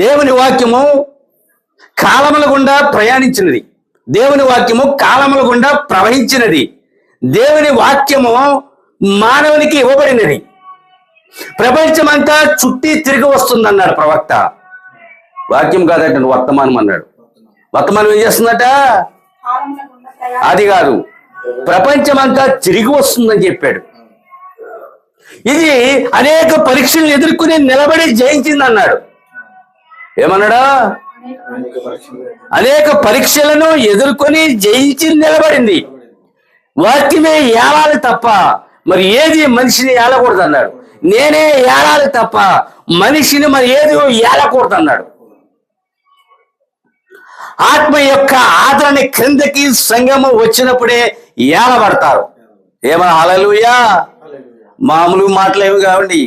దేవుని వాక్యము కాలముల గుండా ప్రయాణించినది. దేవుని వాక్యము కాలముల గుండా ప్రవహించినది. దేవుని వాక్యము మానవునికి ఇవ్వబడినది. ప్రపంచమంతా చుట్టి తిరిగి వస్తుందన్నాడు ప్రవక్త. వాక్యం కాదట, వర్తమానం అన్నాడు. వర్తమానం ఏం చేస్తుందట? అది కాదు, ప్రపంచమంతా తిరిగి వస్తుందని చెప్పాడు. ఇది అనేక పరీక్షలు ఎదుర్కొని నిలబడి జయించింది అన్నాడు. ఏమన్నాడా? అనేక పరీక్షలను ఎదుర్కొని జయించి నిలబడింది. వాక్యమే ఏలాలి తప్ప మరి ఏది మనిషిని ఏలకూడదు అన్నాడు. నేనే ఏలాలి తప్ప మనిషిని మరి ఏది ఏలకూడదు అన్నాడు. ఆత్మ యొక్క ఆదరణ క్రిందకి సంగము వచ్చినప్పుడే ఏలబడతారు. ఏమన్నా హల్లెలూయా? మామూలు మాటలేవి కావండి,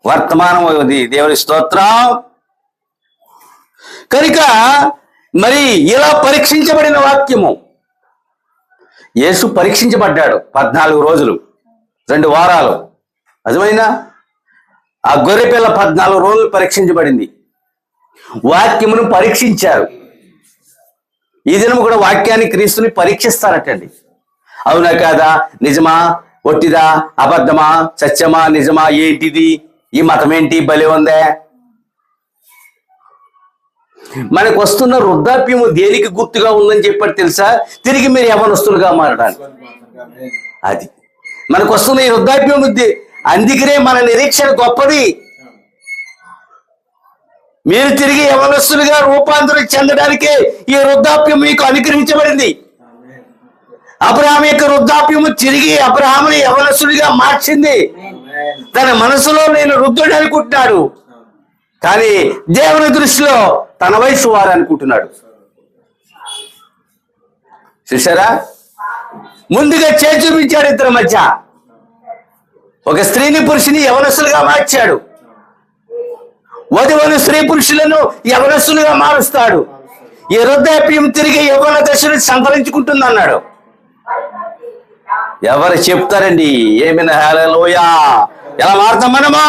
వర్తమానం అది. దేవుని స్తోత్రం. కనుక మరి ఇలా పరీక్షించబడిన వాక్యము, యేసు పరీక్షించబడ్డాడు 14 రోజులు 2 వారాలు. అర్థమైందా? ఆ గొర్రెపిల్ల 14 రోజులు పరీక్షించబడింది. వాక్యమును పరీక్షించారు. ఈ దినం కూడా వాక్యాన్ని, క్రీస్తుని పరీక్షిస్తారటండి. అవునా కాదా? నిజమా ఒట్టిదా? అబద్ధమా? సత్యమా? నిజమా? ఏంటిది? ఈ మతం ఏంటి? బలి ఉందే? మనకు వస్తున్న వృద్ధాప్యము దేనికి గుర్తుగా ఉందని చెప్పాడు తెలుసా? తిరిగి మీరు యవనస్తులుగా మారడానికి. అది మనకు వస్తున్న ఈ వృద్ధాప్యం బుద్ధి. అందుకనే మన నిరీక్షణ గొప్పది. మీరు తిరిగి యవనస్తులుగా రూపాంతరం చెందడానికే ఈ వృద్ధాప్యం మీకు అనుగ్రహించబడింది. అబ్రహాము యొక్క వృద్ధాప్యము తిరిగి అబ్రహాముని యవనస్తుడిగా మార్చింది. తన మనసులో నేను వృద్ధుడు అనుకుంటున్నాడు, కానీ దేవుని దృష్టిలో తన వయసు వారు అనుకుంటున్నాడు. చూసారా? ముందుగా చేసి చూపించాడు ఇద్దరి మధ్య. ఒక స్త్రీని పురుషుని యవనస్తులుగా మార్చాడు. వధువును స్త్రీ పురుషులను యవనస్తులుగా మారుస్తాడు. ఈ వృద్ధాప్యం తిరిగి యవ్వన దశను సంతరించుకుంటుంది అన్నాడు. ఎవరు చెప్తారండి? ఏమైనా హల్లెలూయా? ఎలా మారుతాం మనము?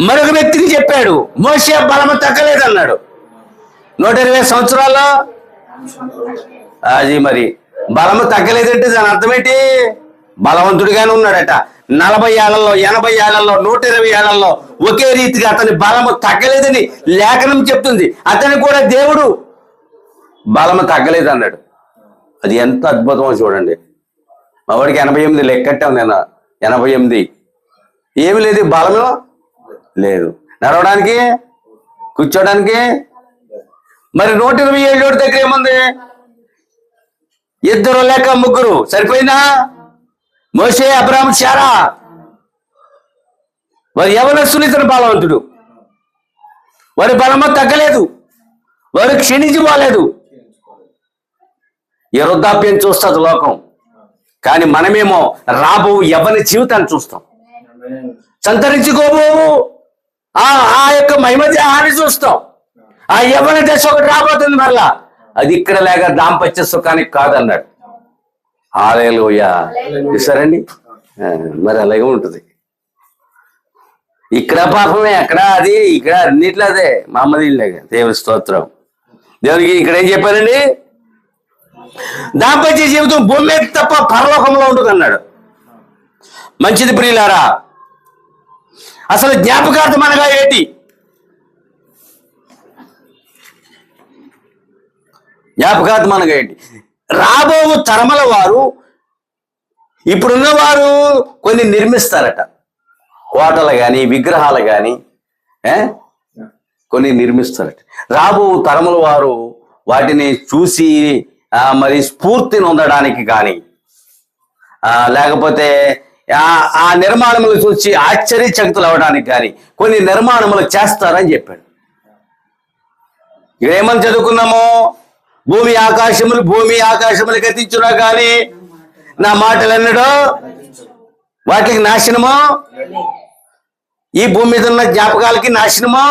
మరొక వ్యక్తికి చెప్పాడు, మోషే బలము తగ్గలేదు అన్నాడు. 120 సంవత్సరాల్లో అది మరి బలము తగ్గలేదంటే దాని అర్థం ఏంటి? బలవంతుడిగానే ఉన్నాడట. 40 ఏళ్లలో, 80 ఏళ్లలో, 120 ఏళ్లలో ఒకే రీతిగా అతని బలము తగ్గలేదని లేఖనం చెప్తుంది. అతని కూడా దేవుడు బలము తగ్గలేదు అన్నాడు. అది ఎంత అద్భుతమో చూడండి. మా వాడికి 88 లెక్కట్టాం నేను. 88 ఏమి లేదు, బలము లేదు. నడవడానికి, కూర్చోడానికి. మరి 127 దగ్గర ఏముంది? 2 లేక 3 సరిపోయిందా? మోషే, అబ్రహాము, శారా. వారి యవనస్తులు, ఇతను బలవంతుడు. వారి బలము తగ్గలేదు, వారు క్షీణించిపోలేదు. ఈ వృద్ధాప్యం చూస్తుంది లోకం, కానీ మనమేమో రాబో యవ్వన జీవితాన్ని చూస్తాం. సంతరించుకోబో ఆ యొక్క మహిమ దేహాన్ని చూస్తాం. ఆ యవ్వన దశ ఒకటి రాబోతుంది మరలా. అది ఇక్కడ లేక దాంపత్య సుఖానికి కాదన్నాడు. హల్లెలూయా. చూసారండి? మరి అలాగే ఉంటుంది. ఇక్కడ పాపమే, అక్కడ అది, ఇక్కడ అన్నిట్లో అదే. మా అమ్మది ఇల్లేగా. దేవుని స్తోత్రం. దేవునికి ఇక్కడ ఏం చెప్పారండి? దాంపత్య జీవితం భూమి మీద తప్ప పరలోకంలో ఉంటుంది అన్నాడు. మంచిది ప్రియులారా. అసలు జ్ఞాపకార్థం అనగా ఏంటి? జ్ఞాపకార్థం అనగా ఏంటి? రాబో తరమల వారు, ఇప్పుడున్న వారు కొన్ని నిర్మిస్తారట. కోటలు కానీ, విగ్రహాలు కానీ కొన్ని నిర్మిస్తారట. రాబో తరముల వారు వాటిని చూసి మరి స్ఫూర్తిని పొందడానికి కానీ, లేకపోతే ఆ నిర్మాణములు చూసి ఆశ్చర్యచకితులు అవ్వడానికి కానీ కొన్ని నిర్మాణములు చేస్తారని చెప్పాడు. ఇక్కడ ఏమని చదువుకున్నాము? భూమి ఆకాశములు గతించున్నా కానీ నా మాటలు అన్నాడు వాటికి నాశనమో, ఈ భూమి మీద ఉన్న జ్ఞాపకాలకి నాశనమో,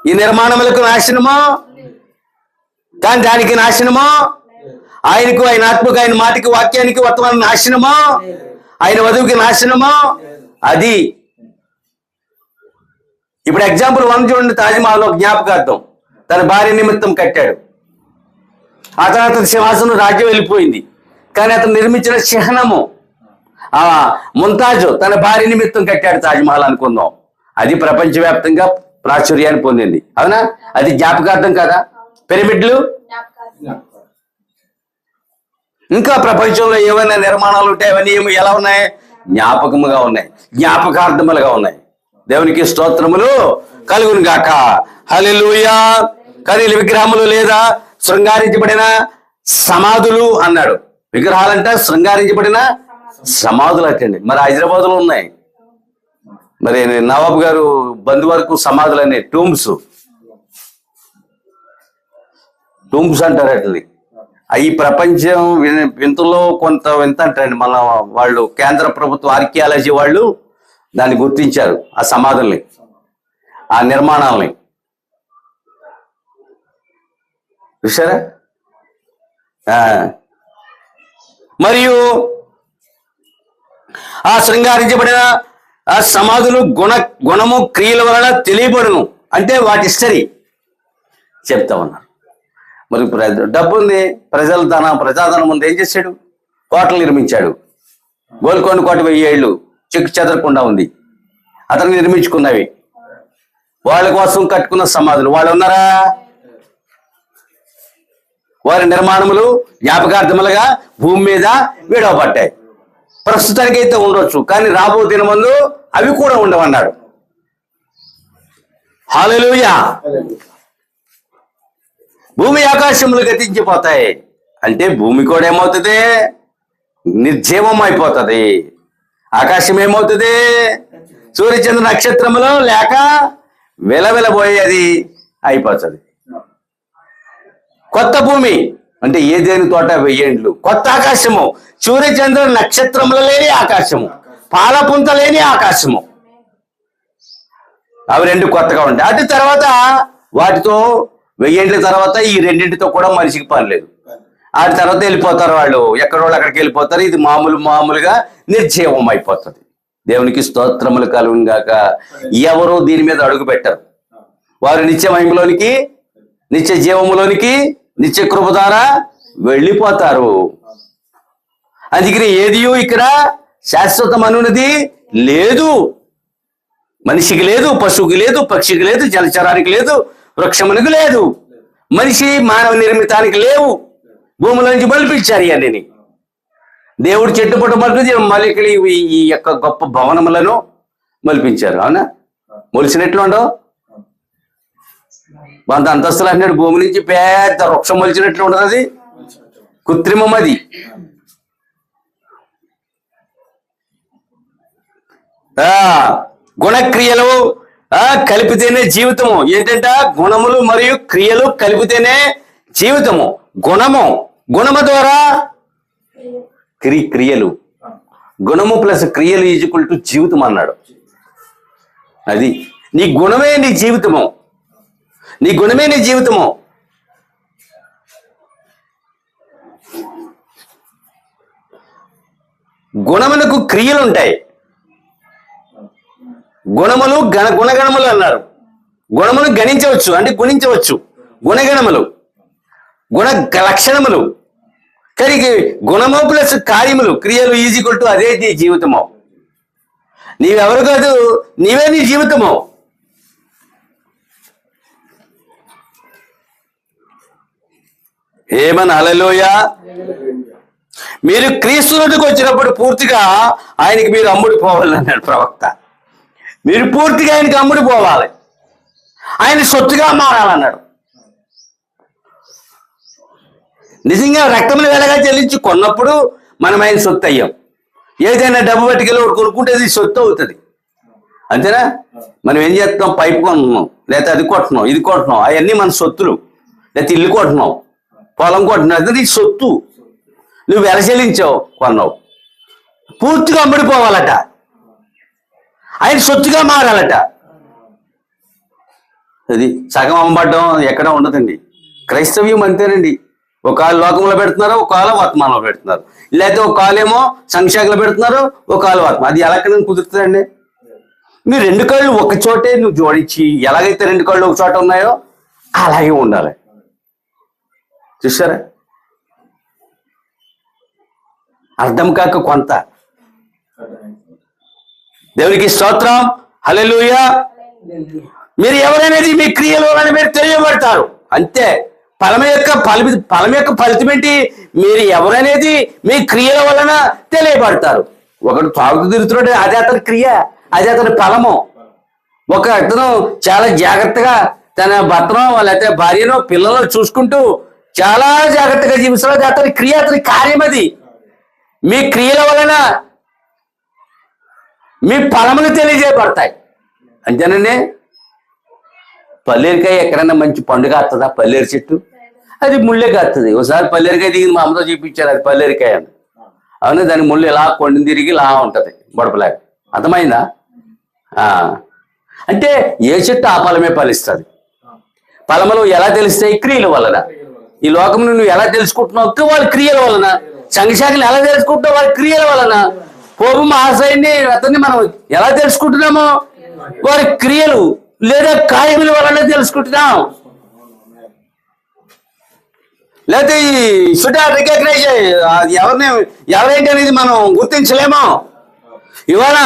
ఈ నిర్మాణములకు నాశనమో, కానీ దానికి నాశనమో, ఆయనకు, ఆయన ఆత్మకు, ఆయన మాటకి, వాక్యానికి, వర్తమానం నాశనమో, ఆయన వధువుకి నాశనమో. అది ఇప్పుడు ఎగ్జాంపుల్ 1 చూడండి. తాజ్మహల్ జ్ఞాపకార్థం తన భార్య నిమిత్తం కట్టాడు. ఆ తర్వాత సింహాసనం రాజ్యం వెళ్ళిపోయింది. కానీ అతను నిర్మించిన చిహ్నము ముంతాజు తన భార్య నిమిత్తం కట్టాడు తాజ్మహల్ అనుకుందాం. అది ప్రపంచవ్యాప్తంగా ప్రాచుర్యాన్ని పొందింది. అవునా? అది జ్ఞాపకార్థం కదా. పిరమిడ్లు ఇంకా ప్రపంచంలో ఏమైనా నిర్మాణాలు ఉంటాయి, అవన్నీ ఎలా ఉన్నాయి? జ్ఞాపకముగా ఉన్నాయి, జ్ఞాపకార్థములుగా ఉన్నాయి. దేవునికి స్తోత్రములు కలుగును గాక. హల్లెలూయా. ఖరీల విగ్రహములు లేదా శృంగారించబడిన సమాధులు అన్నాడు. విగ్రహాలంట శృంగారించబడిన సమాధులు అట్టండి. మరి హైదరాబాద్ లో ఉన్నాయి. మరి నవాబు గారు బంధువర్కు సమాధులు అనే టూమ్స్ అంటారు. అట్లని ఈ ప్రపంచం వింతలో కొంత వింత అంటారండి. మన వాళ్ళు కేంద్ర ప్రభుత్వ ఆర్కియాలజీ వాళ్ళు దాన్ని గుర్తించారు, ఆ సమాధుల్ని, ఆ నిర్మాణాలని. చూసారా? మరియు ఆ శృంగారించబడిన ఆ సమాధులు గుణము క్రియల వలన తెలియబడును. అంటే వాటి హిస్టరీ చెప్తా ఉన్నారు. మరి డబ్బు ఉంది, ప్రజాధనం ఉంది. ఏం చేశాడు? కోటలు నిర్మించాడు. గోల్కొండ కోట 1000 ఏళ్ళు చెక్కు చెదరకుండా ఉంది. అతను నిర్మించుకున్నవి, వాళ్ళ కోసం కట్టుకున్న సమాధులు. వాళ్ళు ఉన్నారా? వారి నిర్మాణములు జ్ఞాపకార్థములుగా భూమి మీద విడవబడ్డాయి. ప్రస్తుతానికి అయితే ఉండొచ్చు, కానీ రాబో దినమందు అవి కూడా ఉండవన్నాడు. హల్లెలూయా. భూమి ఆకాశములు గతించిపోతాయి అంటే భూమి కూడా ఏమవుతుంది? నిర్జీవం అయిపోతుంది. ఆకాశం ఏమవుతుంది? సూర్యచంద్ర నక్షత్రములు లేక వెలవెలబోయేది అయిపోతుంది. కొత్త భూమి అంటే ఏదేని తోట 1000 ఏండ్లు. కొత్త ఆకాశము, సూర్యచంద్ర నక్షత్రములు లేని ఆకాశము, పాలపుంత లేని ఆకాశము. అవి 2 కొత్తగా ఉంటాయి. అటు తర్వాత వాటితో 1000 ఏండ్ల తర్వాత ఈ రెండింటితో కూడా మనిషికి పని లేదు. ఆ తర్వాత వెళ్ళిపోతారు వాళ్ళు, ఎక్కడోళ్ళు అక్కడికి వెళ్ళిపోతారు. ఇది మామూలుగా నిర్జీవం అయిపోతుంది. దేవునికి స్తోత్రములు కలుగును గాక. ఎవరు దీని మీద అడుగు పెట్టరు. వారు నిత్య మహిమలోనికి, నిత్య జీవములోనికి, నిత్య కృప ద్వారా వెళ్ళిపోతారు. అందుకని ఏదియూ ఇక్కడ శాశ్వతం అనున్నది లేదు. మనిషికి లేదు, పశువుకి లేదు, పక్షికి లేదు, జలచరానికి లేదు, వృక్షమునికి లేదు, మనిషి మానవ నిర్మితానికి లేవు. భూమిలోంచి మలిపించారు ఇవన్నీ. దేవుడు చెట్టు పుట్ట మలికలు ఈ యొక్క గొప్ప భవనములను మలిపించారు. అవునా? మొలిచినట్లు ఉండవు. 100 అంతస్తులు అన్నాడు. భూమి నుంచి పెద్ద వృక్షం మొలిచినట్లు ఉండదు. అది కృత్రిమం. అది గుణక్రియలు కలిపితేనే జీవితము. ఏంటంట? గుణములు మరియు క్రియలు కలిపితేనే జీవితము. గుణము ద్వారా క్రియలు, గుణము ప్లస్ క్రియలు ఈజ్వల్ టు జీవితం అన్నాడు. అది నీ గుణమే నీ జీవితము. నీ గుణమే నీ జీవితము. గుణమునకు క్రియలు ఉంటాయి. గుణములు గుణగణములు అన్నారు. గుణములు గణించవచ్చు అంటే గుణించవచ్చు. గుణగణములు, గుణ లక్షణములు. కానీ గుణము ప్లస్ కార్యములు, క్రియలు ఈజ్వల్ టు అదే నీ జీవితము. నీవెవరు కాదు, నీవే నీ జీవితము. ఏమని? హల్లెలూయా. మీరు క్రీస్తునికి వచ్చినప్పుడు పూర్తిగా ఆయనకి మీరు అమ్ముడిపోవాలి అన్నాడు ప్రవక్త. మీరు పూర్తిగా ఆయనకి అమ్ముడిపోవాలి, ఆయన సొత్తుగా మారాలన్నాడు. నిజంగా రక్తములు వెలగా చెల్లించి కొన్నప్పుడు మనం ఆయన సొత్తు అయ్యాం. ఏదైనా డబ్బు పట్టుకెళ్ళి ఒకటి కొనుక్కుంటే అది సొత్తు అవుతుంది. అంతేనా? మనం ఏం చేస్తున్నాం? పైపు కొంటున్నాం, లేకపోతే అది కొట్టున్నాం, ఇది కొట్టున్నాం. అవన్నీ మన సొత్తులు. లేకపోతే ఇల్లు కొట్టున్నాం, పొలం కొట్టున్నాం, అది నీ సొత్తు. నువ్వు వెల చెల్లించావు, కొన్నావు. పూర్తిగా అమ్ముడిపోవాలట, ఆయన సొత్తుగా మారాలట. అది సగం అమ్మబడ్డం ఎక్కడ ఉండదండి. క్రైస్తవ్యం అంతేనండి. ఒక కాలు లోకంలో పెడుతున్నారు, ఒక కాలు వర్తమానంలో పెడుతున్నారు. లేకపోతే ఒక కాలేమో సంక్షేకంలో పెడుతున్నారు, ఒక కాలు వర్తమానం. అది ఎలా కుదురుతుందండి? నీ రెండు కళ్ళు ఒక చోటే నువ్వు జోడించి ఎలాగైతే రెండు కళ్ళు ఒక చోట ఉన్నాయో అలాగే ఉండాలి. చూసారా? అర్థం కాక కొంత. దేవునికి స్తోత్రం, హల్లెలూయా. మీరు ఎవరనేది మీ క్రియల వలన మీరు తెలియబడతారు. అంతే. ఫలం యొక్క ఫలితం ఏంటి? మీరు ఎవరనేది మీ క్రియల వలన తెలియబడతారు. ఒకడు తాగుతూ తిరుగుతున్నాడు, అదే అతని క్రియ, అదే అతని ఫలము. ఒక అతను చాలా జాగ్రత్తగా తన భర్తనో లేకపోతే భార్యనో పిల్లలను చూసుకుంటూ చాలా జాగ్రత్తగా జీవిస్తున్నాడు, అతని క్రియ, అతని కార్యం. అది మీ క్రియల వలన మీ ఫలములు తెలియజేయబడతాయి. అంతేనండి. పల్లేరికాయ ఎక్కడైనా మంచి పండుగ వస్తుందా? పల్లేరు చెట్టు అది ముళ్ళే కాస్తుంది. ఒకసారి పల్లేరికాయ దిగింది, మా అమ్మతో చూపించారు, అది పల్లేరికాయ అని. అవును, దాని ముళ్ళు ఇలా కొండని తిరిగి ఇలా ఉంటుంది బొడపలాగా. అర్థమైందా? అంటే ఏ చెట్టు ఆ ఫలమే ఫలిస్తుంది. ఫలములు ఎలా తెలుస్తాయి? క్రియల వలన. ఈ లోకం నువ్వు ఎలా తెలుసుకుంటున్నావు? వాళ్ళ క్రియల వలన. సంఘశాఖలు ఎలా తెలుసుకుంటున్నావు? వాళ్ళ క్రియల వలన. పోపు మహాశయుని అతన్ని మనం ఎలా తెలుసుకుంటున్నామో? వారి క్రియలు లేదా కార్యముల వలన తెలుసుకుంటున్నాం. లేకపోతే ఈ షుడ్ రికగ్నైజ్ ఎవరైతే అనేది మనం గుర్తించలేమో. ఇవాళ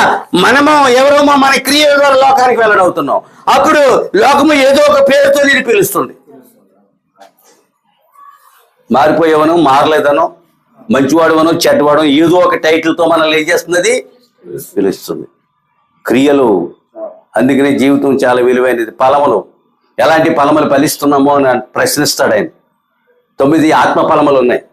మనము ఎవరేమో మన క్రియల ద్వారా లోకానికి వెళ్ళడవుతున్నాం. అప్పుడు లోకము ఏదో ఒక పేరుతో నేను పిలుస్తుంది. మారిపోయేవను, మారలేదనో, మంచివాడవనో, చెడ్డవాడో ఏదో ఒక టైటిల్తో మనల్ని ఏం చేస్తున్నది? పిలుస్తుంది. క్రియలు. అందుకనే జీవితం చాలా విలువైనది. ఫలములు, ఎలాంటి ఫలములు ఫలిస్తున్నామో అని ప్రశ్నిస్తాడు ఆయన. 9 ఆత్మ ఫలములు ఉన్నాయి.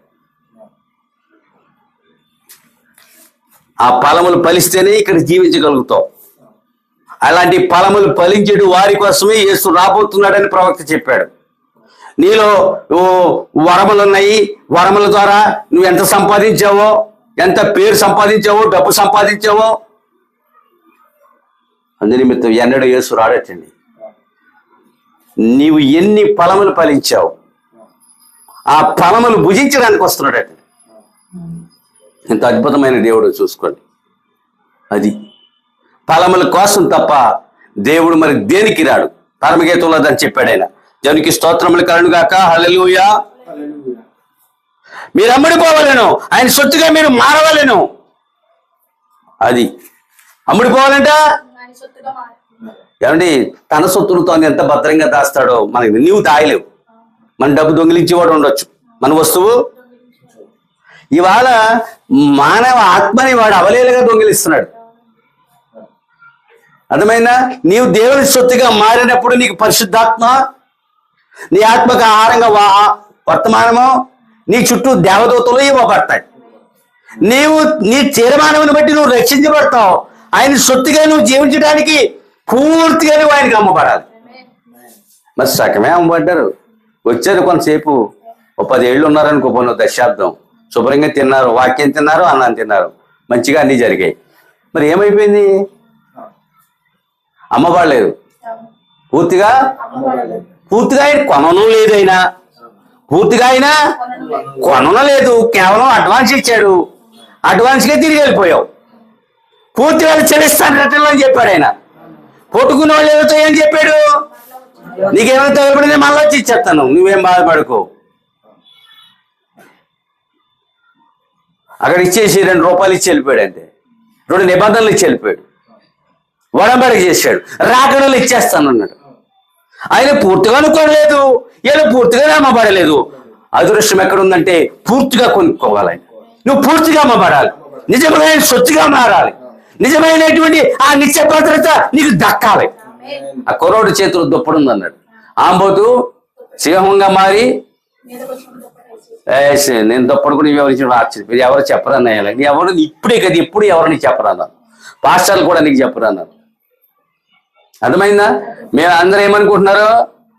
ఆ ఫలములు ఫలిస్తేనే ఇక్కడ జీవించగలుగుతాం. అలాంటి ఫలములు ఫలించేడు వారి కోసమే యేసు రాబోతున్నాడని ప్రవక్త చెప్పాడు. నీలో వరములు ఉన్నాయి. వరముల ద్వారా నువ్వు ఎంత సంపాదించావో, ఎంత పేరు సంపాదించావో, డబ్బు సంపాదించావో, అందునిమిత్తం ఎన్నడూ యేసు రాడటండి. నీవు ఎన్ని ఫలములు ఫలించావు, ఆ ఫలములు భుజించడానికి వస్తున్నాడట. ఎంత అద్భుతమైన దేవుడు చూసుకోండి. అది ఫలముల కోసం తప్ప దేవుడు మరి దేనికి రాడు. పరమగీతంలో దాన్ని చెప్పాడు ఆయన. దేవునికి స్తోత్రములు కలుగును గాక, హల్లెలూయా. మీరు అమ్ముడిపోవాలను, ఆయన సొత్తుగా మీరు మారవలేను. అది అమ్ముడిపోవాలంట. ఏమండి, తన సొత్తులతో ఎంత భద్రంగా దాస్తాడో మనకి నీవు దాయలేవు. మన డబ్బు దొంగిలించేవాడు ఉండొచ్చు, మన వస్తువు. ఇవాళ మానవ ఆత్మని వాడు అవలేలుగా దొంగిలిస్తున్నాడు. అర్థమైనా? నీవు దేవుని సొత్తుగా మారినప్పుడు నీకు పరిశుద్ధాత్మ నీ ఆత్మకు ఆహారంగా వర్తమానము నీ చుట్టూ దేవదూతలు ఇవ్వబడతాయి. నీ తీర్మానమును బట్టి నువ్వు రక్షించబడతావు. ఆయన సొత్తుగా నువ్వు జీవించడానికి పూర్తిగా నువ్వు ఆయనకి అమ్మబడాలి. మరి సగమే అమ్మబడ్డారు. వచ్చారు కొంతసేపు, 10 ఏళ్ళు ఉన్నారనుకో, పోను దశాబ్దం శుభ్రంగా తిన్నారు, వాక్యం తిన్నారు, అన్నం తిన్నారు, మంచిగా అన్నీ జరిగాయి. మరి ఏమైపోయింది? అమ్మబడలేదు. పూర్తిగా ఆయన కొనను లేదైనా, పూర్తిగా అయినా కొనలేదు. కేవలం అడ్వాన్స్ ఇచ్చాడు, అడ్వాన్స్గా తిరిగి వెళ్ళిపోయావు. పూర్తిగా చెల్లిస్తాను రిటర్న్ అని చెప్పాడు ఆయన. పొట్టుకున్న వాళ్ళు ఏదో అని చెప్పాడు, నీకేమైనా తగలబడింది మళ్ళీ వచ్చి ఇచ్చేస్తాను, నువ్వేం బాధపడుకో. అక్కడ ఇచ్చేసి 2 రూపాయలు ఇచ్చి వెళ్ళిపోయాడు. అంతే. 2 నిబంధనలు ఇచ్చి వెళ్ళిపోయాడు. వడంబడిక చేశాడు. రాకడలు ఇచ్చేస్తాను అన్నాడు. ఆయన పూర్తిగా అనుకోలేదు, ఏదో పూర్తిగా అమ్మబడలేదు. అదృష్టం ఎక్కడుందంటే పూర్తిగా కొనుక్కోవాలి. నువ్వు పూర్తిగా అమ్మబడాలి, నిజమైన సొత్తుగా మారాలి, నిజమైనటువంటి ఆ నిత్య భద్రత నీకు దక్కాలి. ఆ కుర్రోడు చేతులు దుప్పడుంది అన్నాడు. ఆంబోతు సింహంగా మారి, నేను దుప్పడు కూడా వివరించిన ఆశ్చర్య, ఎవరు చెప్పరన్నాయాలి. ఎవరు ఇప్పుడే కదా, ఇప్పుడు ఎవరిని చెప్పరన్నారు. పాస్టర్లు కూడా నీకు చెప్పరన్నారు. అర్థమైందా? మేము అందరూ ఏమనుకుంటున్నారు?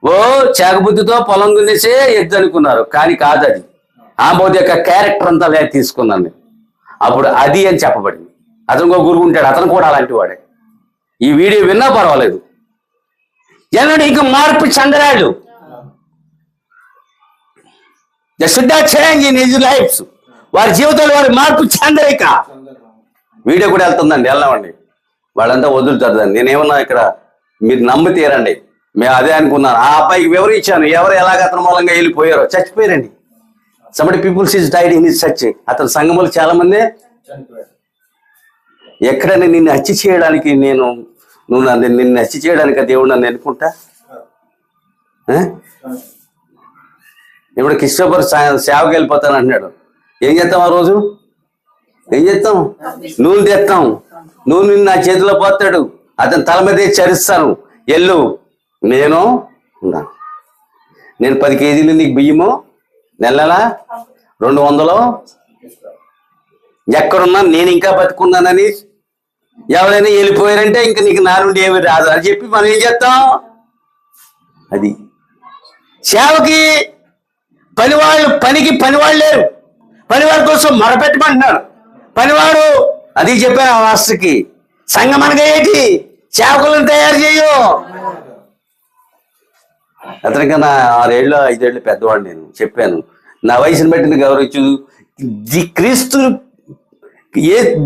ఓ చేకబుద్ధితో పొలం దున్నేసే ఎద్దు అనుకున్నారు. కానీ కాదు, అది ఆంబోతు యొక్క క్యారెక్టర్ అంతా లేదు తీసుకున్నాను నేను. అప్పుడు అది అని చెప్పబడింది. అతను ఒక గురువు ఉంటాడు, అతను కూడా అలాంటి వాడే. ఈ వీడియో విన్నా పర్వాలేదు. ఎన్నడూ ఇంకా మార్పు చెందరాడు. Change in his life. వారి జీవితంలో వారి మార్పు చెందరిక. వీడియో కూడా వెళ్తుందండి, వెళ్దామండి. వాళ్ళంతా వదులుతారు దాన్ని. నేనేమన్నా ఇక్కడ మీరు నమ్మి తీరండి, మేము అదే అనుకున్నాను. ఆ అబ్బాయికి వివరించాను ఎవరు ఎలాగ అతని మూలంగా వెళ్ళిపోయారో. చచ్చిపోయారండి. somebody peoples is died in his church. అతని సంఘములు చాలా మంది ఎక్కడైనా నిన్ను హత్య చేయడానికి నిన్ను హత్య చేయడానికి దేవుడు నన్ను ఎన్నుకుంటా? ఇప్పుడు కృష్ణపురం సేవకి వెళ్ళిపోతాను అంటున్నాడు. ఏం చేస్తాం? ఆ రోజు ఏం చేస్తాం? నూనె తెస్తాం. నూనె నా చేతిలో పోతాడు, అతని తల మీద చరిస్తాను. ఎల్లు, నేను 10 కేజీలు నీకు బియ్యము నెలలా 200 ఎక్కడున్నా నేను ఇంకా బతుకున్నానని ఎవరైనా వెళ్ళిపోయారంటే ఇంక నీకు నా నుండి ఏమి రాదు అని చెప్పి మనం ఏం చేస్తాం? అది సేవకి పనివాళ్ళు లేరు. పనివాడి కోసం మొరపెట్టమంటున్నాడు. పనివాడు అది చెప్పాను ఆ మాస్టర్కి. సంఘం అనగా ఏంటి? సేవకులను తయారు చేయు. అతనికన్నా 6 ఏళ్ళు 5 ఏళ్ళు పెద్దవాడు. నేను చెప్పాను, నా వయసుని బట్టి గౌరవించు. క్రీస్తు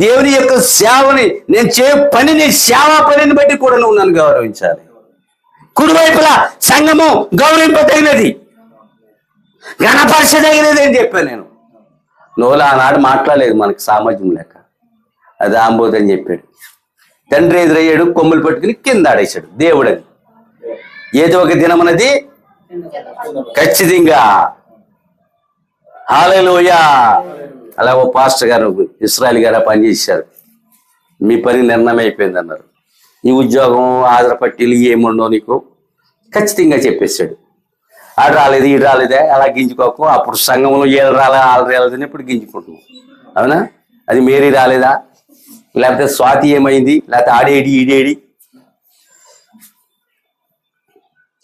దేవుని యొక్క సేవని నేను పనిని, సేవా పనిని బట్టి కూడా నువ్వు నన్ను గౌరవించాలి. కుడివైపులా సంఘము గౌరవింపదగినది, ఘనపరచదగినది అని చెప్పాను నేను. నువ్వు ఆనాడు మాట్లాడలేదు, మనకి సామర్థ్యం లేక. అది ఆంబోదని చెప్పాడు. తండ్రి ఎదురయ్యాడు, కొమ్ములు పట్టుకుని కింద ఆడేశాడు. దేవుడు అది ఏదో ఒక దినమన్నది ఖచ్చితంగా. హల్లెలూయా. అలా ఓ పాస్టర్ గారు ఇస్రాయల్ గారు పనిచేశారు. మీ పని నిర్ణయం అయిపోయింది అన్నారు. ఈ ఉద్యోగం ఆధార పట్టీలు ఏముండవు నీకు ఖచ్చితంగా చెప్పేశాడు. ఆడు రాలేదు, ఈడు రాలేదే అలా గింజుకోకు. అప్పుడు సంఘంలో 7 రాలే 6 రాలేదని ఇప్పుడు గింజుకుంటున్నాం. అవునా? అది మేరీ రాలేదా? లేకపోతే స్వాతి ఏమైంది? లేకపోతే ఆడేడి ఈడేడి?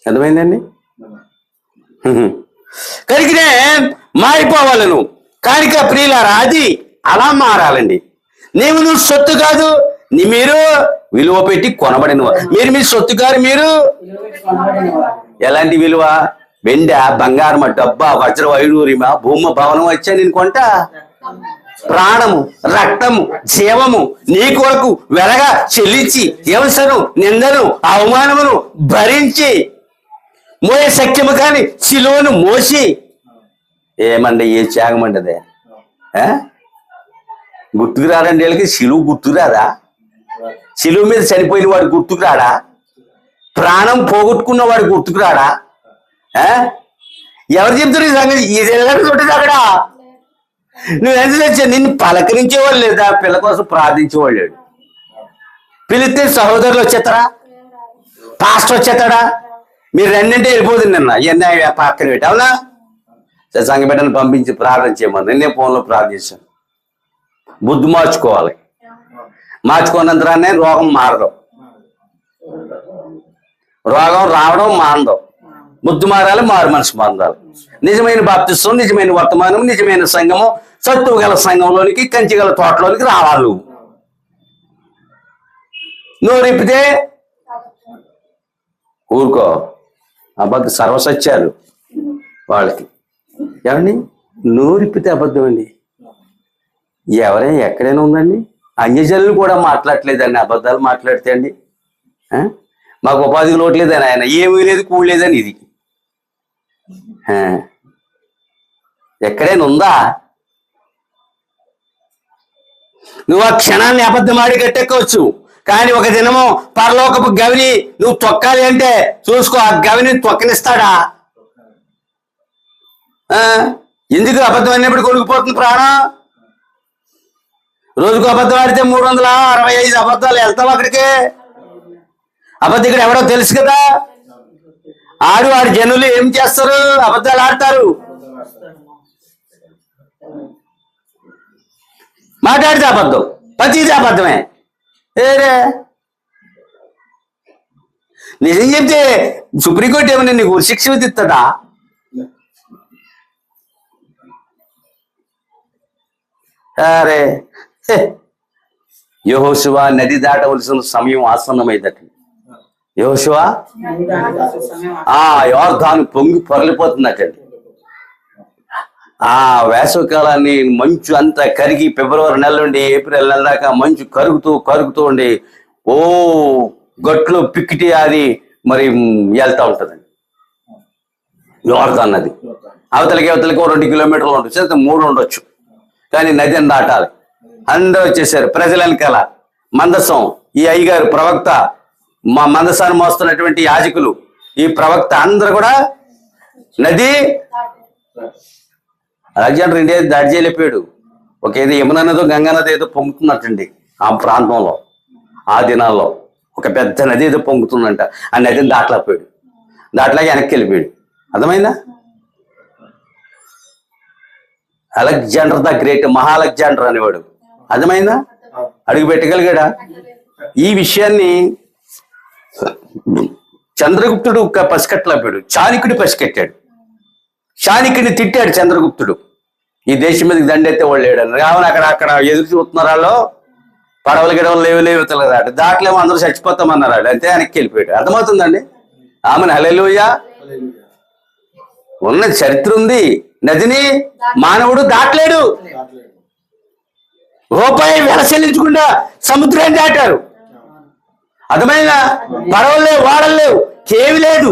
అర్థమైందండి? కనుకనే మారిపోవాలను కానిక ప్రియులారా, అది అలా మారాలండి. నువ్వు సొత్తు కాదు, మీరు విలువ పెట్టి కొనబడిన మీరు మీ సొత్తు కాదు. మీరు ఎలాంటి విలువ? వెండి, బంగారమా, డబ్బా, వజ్ర వైడూర్యమా, భూమ, భవనం వచ్చా నేను కొంట? ప్రాణము, రక్తము, జీవము నీ కొరకు వెలగా చెల్లించి హింసను, నిందను, అవమానమును భరించి మోయే సఖ్యము కాని శిలువను మోసి ఏమండి ఏ త్యాగమంటదే? గుర్తుకు రాడండి వీళ్ళకి. శిలువు గుర్తుకురాదా? శిలువు మీద చనిపోయిన వాడు గుర్తుకురాడా? ప్రాణం పోగొట్టుకున్న వాడు గుర్తుకురాడా? ఎవరు చెప్తారు ఈ సంగతి? ఇది ఉంటుంది అక్కడ. నువ్వు ఎంత తెచ్చా? నిన్ను పలకరించేవాళ్ళు లేదా? పిల్ల కోసం ప్రార్థించేవాళ్ళు లేడు. పిలిస్తే సహోదరులు వచ్చేస్తారా? పాస్టర్ వచ్చేస్తాడా? మీరు రెండింటే వెళ్ళిపోతుంది. నిన్న ఇవన్నీ పక్కన పెట్టి అవునా? సంఘ బిడ్డను పంపించి ప్రార్థన చేయమని నిన్నే ఫోన్లో ప్రార్థించాను. బుద్ధి మార్చుకోవాలి. మార్చుకున్నంతరానే రోగం మారదు, రోగం రావడం మానదు. బుద్ధి మారాలి, మారు మనసు మారాలి. నిజమైన బాప్తిస్వం, నిజమైన వర్తమానం, నిజమైన సంఘము, సత్తువు గల సంఘంలోనికి, కంచి గల తోటలోనికి రావాలి. నువ్వు రేపితే ఊరుకో. అబద్ధం సర్వసత్యాలు వాళ్ళకి. ఏమండి? నోరిప్పితే అబద్ధం అండి. ఎక్కడైనా ఉందండి? అన్యజనులు కూడా మాట్లాడలేదండి, అబద్ధాలు మాట్లాడితే అండి. మాకు ఉపాధి లోట్లేదని ఆయన, ఏమీ లేదు కూడలేదని ఇది. ఎక్కడైనా ఉందా? నువ్వు ఆ క్షణాన్ని అబద్ధం ఆడి కట్టెక్కవచ్చు, కానీ ఒక దినము పరలోకపు గవిని నువ్వు తొక్కాలి అంటే చూసుకో, ఆ గవిని తొక్కనిస్తాడా? ఎందుకు? అబద్ధం అన్నప్పుడు కొనుక్కుపోతుంది ప్రాణం. రోజుకు అబద్ధం ఆడితే 365 అబద్ధాలు వెళ్తావు అక్కడికి. అబద్ధం ఇక్కడ ఎవడో తెలుసు కదా. వాడి జనులు ఏం చేస్తారు? అబద్ధాలు ఆడతారు. మాట్లాడితే అబద్ధం, ప్రతిదీ అబద్ధమే. ఏరే నిజం చెప్తే సుప్రీంకోర్టు ఏమన్నా నీకు శిక్ష విధిస్తుందా? అరే యెహోషువ నది దాటవలసిన సమయం ఆసన్నమైందట. యెహోషువ యోర్దాను పొంగి పొరలిపోతుందటండి. వేసవికాలాన్ని మంచు అంతా కరిగి ఫిబ్రవరి నెల నుండి ఏప్రిల్ నెల దాకా మంచు కరుగుతూ ఉండి ఓ గట్లు పిక్కిటి అది మరి వెళ్తా ఉంటుందండి. యోర్దాన్ నది అవతలకి 2 కిలోమీటర్లు ఉండొచ్చు, 3 ఉండొచ్చు, కానీ నదిని దాటాలి. అందరూ వచ్చేసారు. ప్రజల వెనకాల మందసం, ఈ అయ్యగారు ప్రవక్త, మా మందసాన్ని మోస్తున్నటువంటి యాజకులు, ఈ ప్రవక్త అందరు కూడా నది అలెగ్జాండర్ ఇండియా దాడి చేయలేకపోయాడు. ఒక ఏదో యమునా నదో గంగా నది ఏదో పొంగుతున్నట్టండి ఆ ప్రాంతంలో. ఆ దినాల్లో ఒక పెద్ద నది ఏదో పొంగుతుందంట. ఆ నదిని దాటలేకపోయాడు. దాటలాగా వెనక్కి వెళ్ళిపోయాడు. అర్థమైందా? అలెగ్జాండర్ ద గ్రేట్, మహా అలెగ్జాండర్ అనేవాడు. అర్థమైందా? అడుగు పెట్టగలిగాడా? ఈ విషయాన్ని చంద్రగుప్తుడు పసికట్టలేకపోయాడు. చాణక్యుడు పసికట్టాడు. చాణక్యుడిని తిట్టాడు చంద్రగుప్తుడు, ఈ దేశం మీదకి దండెత్తే వాళ్ళు లేడని. రావని అక్కడ ఎదురు చూస్తున్నారు. వాళ్ళు పడవలు గిడవలు లేవు తెలియదాడు. దాంట్లేమో అందరూ చచ్చిపోతామన్నారు. అంతే వెనక్కి వెళ్ళిపోయాడు. అర్థమవుతుందండి? ఆమెను హల్లెలూయా. ఉన్న చరిత్ర ఉంది. నదిని మానవుడు దాటలేడు. రూపాయి వెలసెల్లించకుండా సముద్రాన్ని దాటారు. అర్థమైనా? పడవలు లేవు, వాడలు లేవు, కేవి లేదు.